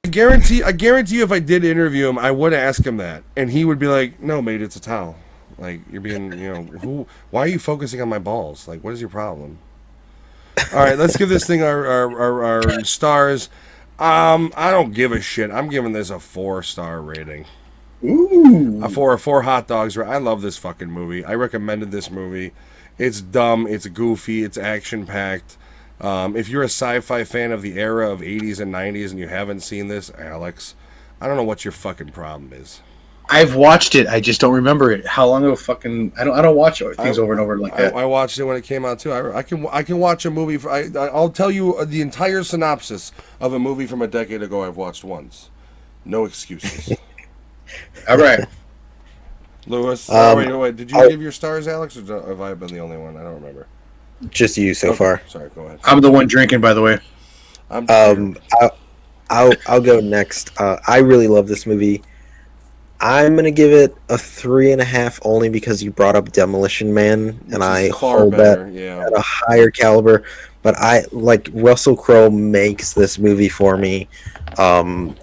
I guarantee you if I did interview him, I would ask him that. And he would be like, no, mate, it's a towel. Like, you're being, why are you focusing on my balls? Like, what is your problem? All right, let's give this thing our stars. I don't give a shit. I'm giving this a 4-star rating. Ooh. For 4 hot dogs. I love this fucking movie. I recommended this movie. It's dumb. It's goofy. It's action-packed. If you're a sci-fi fan of the era of 80s and 90s and you haven't seen this, Alex, I don't know what your fucking problem is. I've watched it. I just don't remember it. How long ago? Fucking I don't watch things over and over like that. I watched it when it came out too. I can watch a movie. I'll tell you the entire synopsis of a movie from a decade ago. I've watched once. No excuses. All right, Lewis. Wait. Did you give your stars, Alex, or have I been the only one? I don't remember. Just you so far. Sorry, go ahead. I'm the one drinking, by the way. I'll go next. I really love this movie. I'm gonna give it a 3.5 only because you brought up Demolition Man, and Which I is far hold that better. Yeah. at a higher caliber. But I like Russell Crowe makes this movie for me. Um,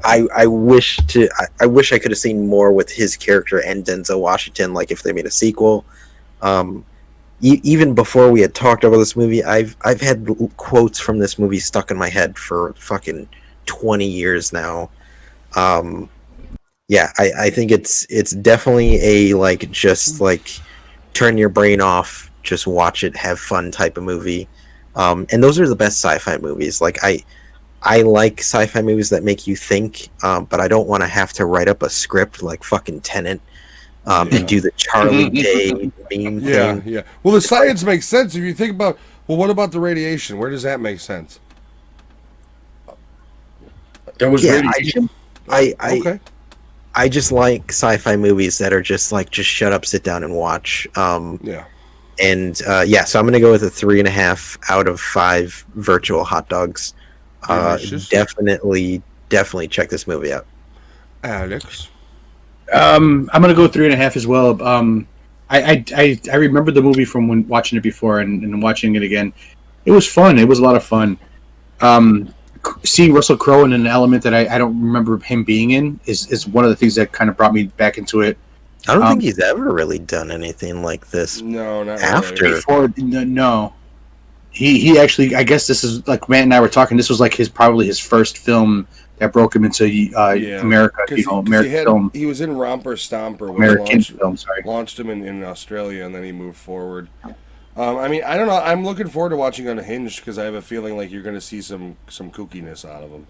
I wish I could have seen more with his character and Denzel Washington. Like if they made a sequel. Um, Even before we had talked about this movie, I've had quotes from this movie stuck in my head for fucking 20 years now. Um, yeah, I think it's definitely a like just like turn your brain off, just watch it, have fun type of movie. And those are the best sci-fi movies. Like I like sci-fi movies that make you think, but I don't want to have to write up a script like fucking Tenet, and do the Charlie Day meme Yeah, thing. yeah. Well, the science makes sense if you think about. Well, what about the radiation? Where does that make sense? There was Yeah, radiation. Okay. I just like sci-fi movies that are just like just shut up, sit down, and watch. Yeah. And yeah, so I'm gonna go with a 3.5 out of 5 virtual hot dogs. Delicious. Definitely check this movie out. Alex. I'm gonna go 3.5 as well. I remember the movie from when watching it before and watching it again. It was fun. It was a lot of fun. Seeing Russell Crowe in an element that I don't remember him being in is one of the things that kind of brought me back into it. I don't think he's ever really done anything like this No, not after. really. Before, no, he actually. I guess this is like Matt and I were talking. This was like probably his first film that broke him into America. American film. He was in Romper Stomper, which American film. Sorry. launched him in Australia, and then he moved forward. I mean, I don't know. I'm looking forward to watching Unhinged because I have a feeling like you're going to see some kookiness out of him.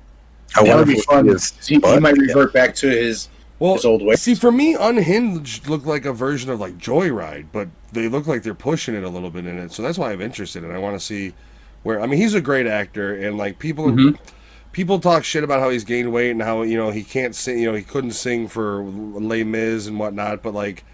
I That wonder would be if fun. He butt might again. revert back to his old ways. See, for me, Unhinged looked like a version of like Joyride, but they look like they're pushing it a little bit in it. So that's why I'm interested, and I want to see where. I mean, he's a great actor, and like people talk shit about how he's gained weight and how he can't sing. He couldn't sing for Les Mis and whatnot, but like.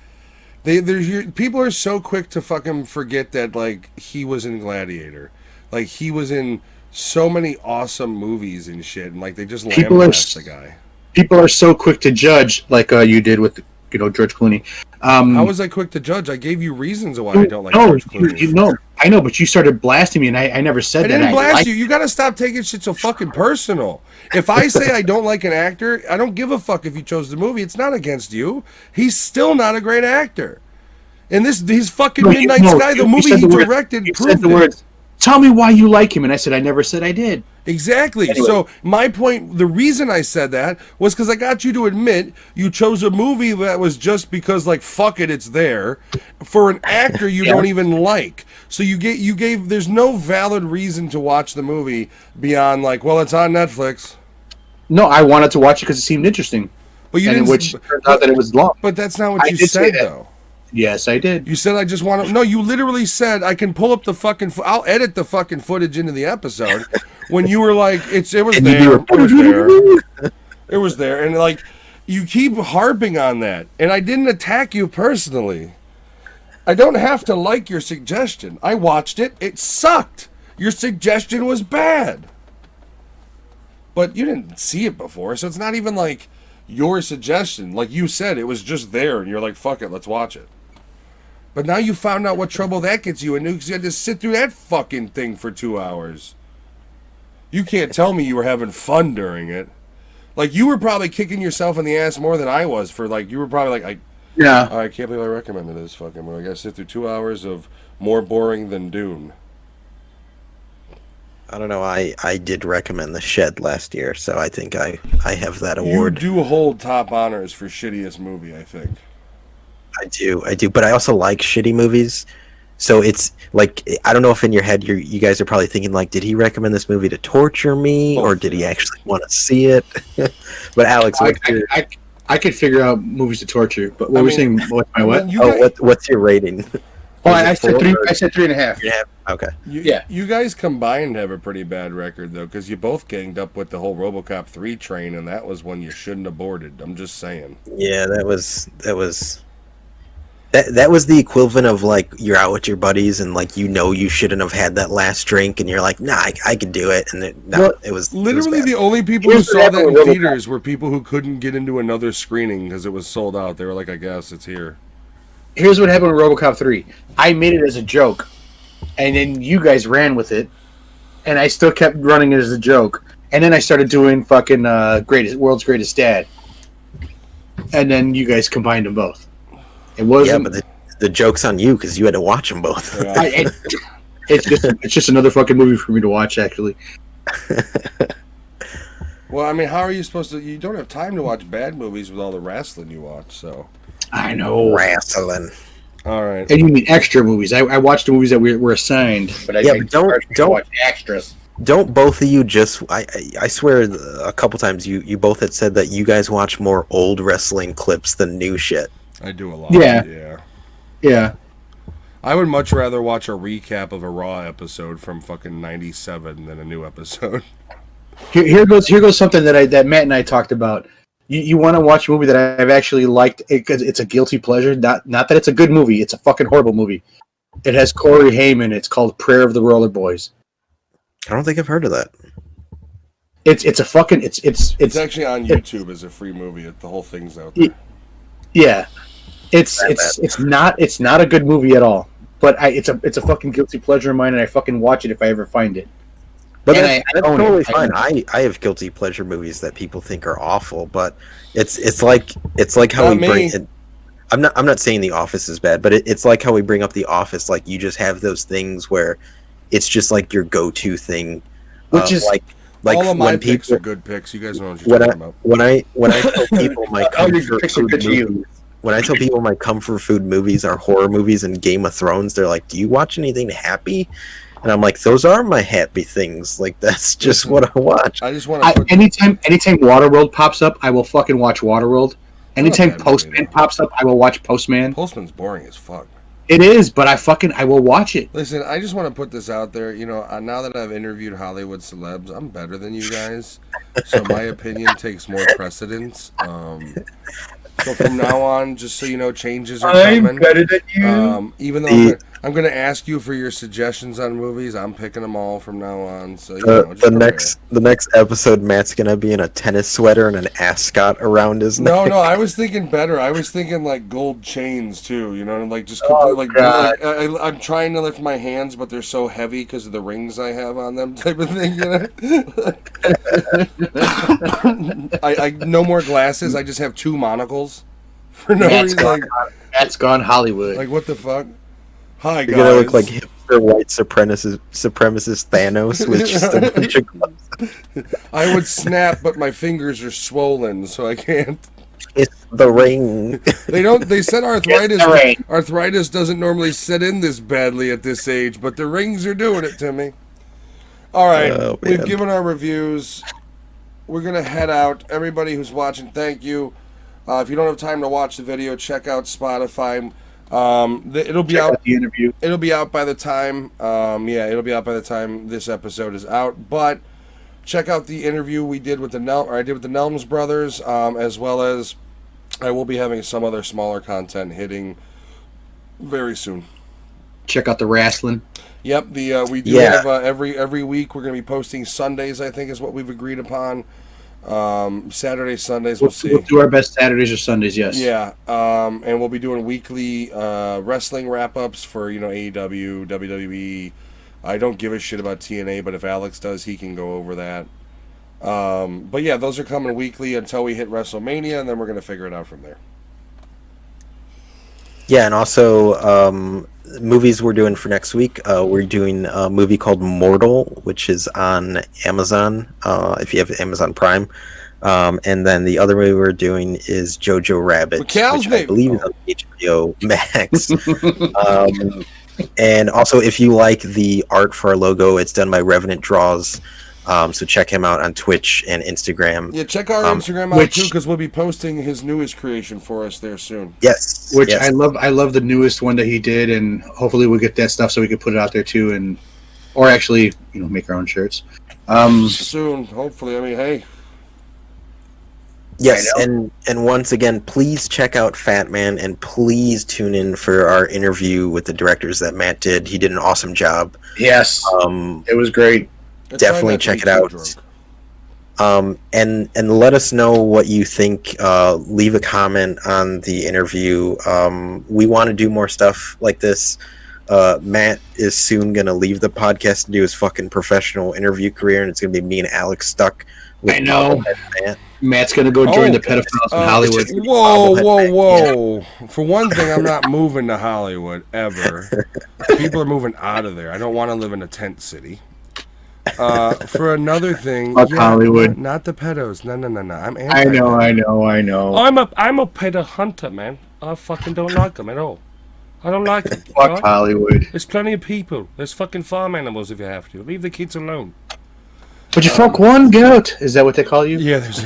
People are so quick to fucking forget that like he was in Gladiator, like he was in so many awesome movies and shit, and like they just lambast the guy. People are so quick to judge, like you did with George Clooney. How was I quick to judge? I gave you reasons why I don't like George Clooney. I know, but you started blasting me, and I never said I that. didn't blast you. You got to stop taking shit so fucking personal. If I say I don't like an actor, I don't give a fuck if you chose the movie. It's not against you. He's still not a great actor. And his fucking Midnight Sky, the movie he directed, proved the words. Tell me why you like him, and I said I never said I did. Exactly. Anyway. So my point, the reason I said that was because I got you to admit you chose a movie that was just because, like, fuck it, it's there for an actor you don't even like. So you gave. There's no valid reason to watch the movie beyond like, well, it's on Netflix. No, I wanted to watch it because it seemed interesting. But you didn't. Which turns out that it was long. But that's not what you said, though. Yes, I did. You said I just want to. No, you literally said I can pull up the fucking. I'll edit the fucking footage into the episode. When you were like, it was there. It was there. It was there, and like, you keep harping on that, and I didn't attack you personally. I don't have to like your suggestion. I watched it. It sucked. Your suggestion was bad. But you didn't see it before, so it's not even like your suggestion. Like you said, it was just there, and you're like, fuck it, let's watch it. But now you found out what trouble that gets you, and you had to sit through that fucking thing for 2 hours. You can't tell me you were having fun during it. Like, you were probably kicking yourself in the ass more than I was for, like, you were probably like, I can't believe I recommended this fucking movie. I gotta sit through 2 hours of more boring than Dune. I don't know. I did recommend The Shed last year, so I think I have that award. You do hold top honors for shittiest movie, I think. I do, but I also like shitty movies. So it's like, I don't know if in your head you guys are probably thinking like, did he recommend this movie to torture me, or did he actually want to see it? But Alex, I could figure out movies to torture, but what were you saying? What's my what? What's your rating? Oh, I said 3. I said 3.5. Yeah. Okay. You guys combined have a pretty bad record though, because you both ganged up with the whole RoboCop 3 train, and that was one you shouldn't have boarded. I'm just saying. Yeah, that was That was the equivalent of like you're out with your buddies and like you shouldn't have had that last drink and you're like I could do it and it was Literally, bad. the only people who saw that in theaters were people who couldn't get into another screening because it was sold out. They were like, I guess it's here. Here's what happened with RoboCop 3. I made it as a joke, and then you guys ran with it, and I still kept running it as a joke. And then I started doing fucking World's Greatest Dad. And then you guys combined them both. It wasn't. Yeah, but the joke's on you because you had to watch them both. Yeah. It's just another fucking movie for me to watch, actually. Well, I mean, how are you supposed to? You don't have time to watch bad movies with all the wrestling you watch, so. I know. Wrestling. All right. And you mean extra movies? I watched the movies that were assigned, but but don't watch extras. Don't both of you just? I swear, a couple times you both had said that you guys watch more old wrestling clips than new shit. I do a lot. Yeah. I would much rather watch a recap of a Raw episode from fucking '97 than a new episode. Here goes something that Matt and I talked about. You want to watch a movie that I've actually liked because it's a guilty pleasure. Not that it's a good movie. It's a fucking horrible movie. It has Corey Haim. It's called Prayer of the Roller Boys. I don't think I've heard of that. It's actually on YouTube as a free movie. The whole thing's out there. Yeah, it's not a good movie at all. But it's a fucking guilty pleasure of mine, and I fucking watch it if I ever find it. But that's totally fine. I have guilty pleasure movies that people think are awful, but it's like how we bring it. I'm not saying The Office is bad, but it's like how we bring up The Office. Like you just have those things where it's just like your go-to thing, which is like all of my picks are good picks. You guys know what you're talking about. When I tell people my comfort food movies, when I tell people my comfort food movies are horror movies and Game of Thrones, they're like, "Do you watch anything happy?" And I'm like, those are my happy things. Like that's just what I watch. I just want to. Anytime Waterworld pops up, I will fucking watch Waterworld. Anytime Postman pops up, I will watch Postman. Postman's boring as fuck. It is, but I will watch it. Listen, I just want to put this out there. You know, now that I've interviewed Hollywood celebs, I'm better than you guys, so my opinion takes more precedence. So from now on, just so you know, changes are coming. I'm better than you. Even though I'm going to ask you for your suggestions on movies, I'm picking them all from now on. So the next episode, Matt's going to be in a tennis sweater and an ascot around his neck. No, I was thinking better. I was thinking like gold chains too. You know, like just completely I'm trying to lift my hands, but they're so heavy because of the rings I have on them, type of thing. You know, I no more glasses. I just have 2 monocles for no reason. That's gone Hollywood. Like what the fuck? Hi, You're guys. gonna look like hipster white supremacist Thanos with just a bunch of gloves. I would snap, but my fingers are swollen, so I can't. It's the ring. They said arthritis doesn't normally set in this badly at this age, but the rings are doing it to me. All right, we've given our reviews. We're gonna head out. Everybody who's watching, thank you. If you don't have time to watch the video, check out Spotify. It'll be out. The interview. It'll be out by the time. It'll be out by the time this episode is out. But check out the interview I did with the Nelms brothers, as well as I will be having some other smaller content hitting very soon. Check out the wrestling. Yep. We do have every week we're going to be posting Sundays. I think is what we've agreed upon. Saturdays, Sundays, we'll see. We'll do our best Saturdays or Sundays, yes. Yeah, and we'll be doing weekly wrestling wrap-ups for, AEW, WWE. I don't give a shit about TNA, but if Alex does, he can go over that. But yeah, those are coming weekly until we hit WrestleMania, and then we're going to figure it out from there. Yeah, and also movies we're doing for next week. We're doing a movie called Mortal, which is on Amazon, if you have Amazon Prime. And then the other movie we're doing is Jojo Rabbit, which I believe is on HBO Max. And also, if you like the art for our logo, it's done by Revenant Draws. So check him out on Twitch and Instagram. Yeah, check our Instagram out too, because we'll be posting his newest creation for us there soon. Yes, I love the newest one that he did, and hopefully we'll get that stuff so we can put it out there too, or actually make our own shirts. Soon, hopefully. I mean, hey, Yes, and once again, please check out Fat Man, and please tune in for our interview with the directors that Matt did. He did an awesome job. Yes, it was great. Definitely check it out. And let us know what you think. Leave a comment on the interview. We want to do more stuff like this. Matt is soon gonna leave the podcast and do his fucking professional interview career, and it's gonna be me and Alex stuck with I know. Matt. Matt's gonna go join the pedophiles in Hollywood. Whoa! For one thing, I'm not moving to Hollywood ever. People are moving out of there. I don't want to live in a tent city. For another thing, Hollywood. Not the pedos. No. I'm anti. I know. I'm a pedo hunter, man. I fucking don't like them at all. I don't like them. Fuck right? Hollywood. There's plenty of people. There's fucking farm animals if you have to. Leave the kids alone. But you fuck one goat. Is that what they call you? Yeah, there's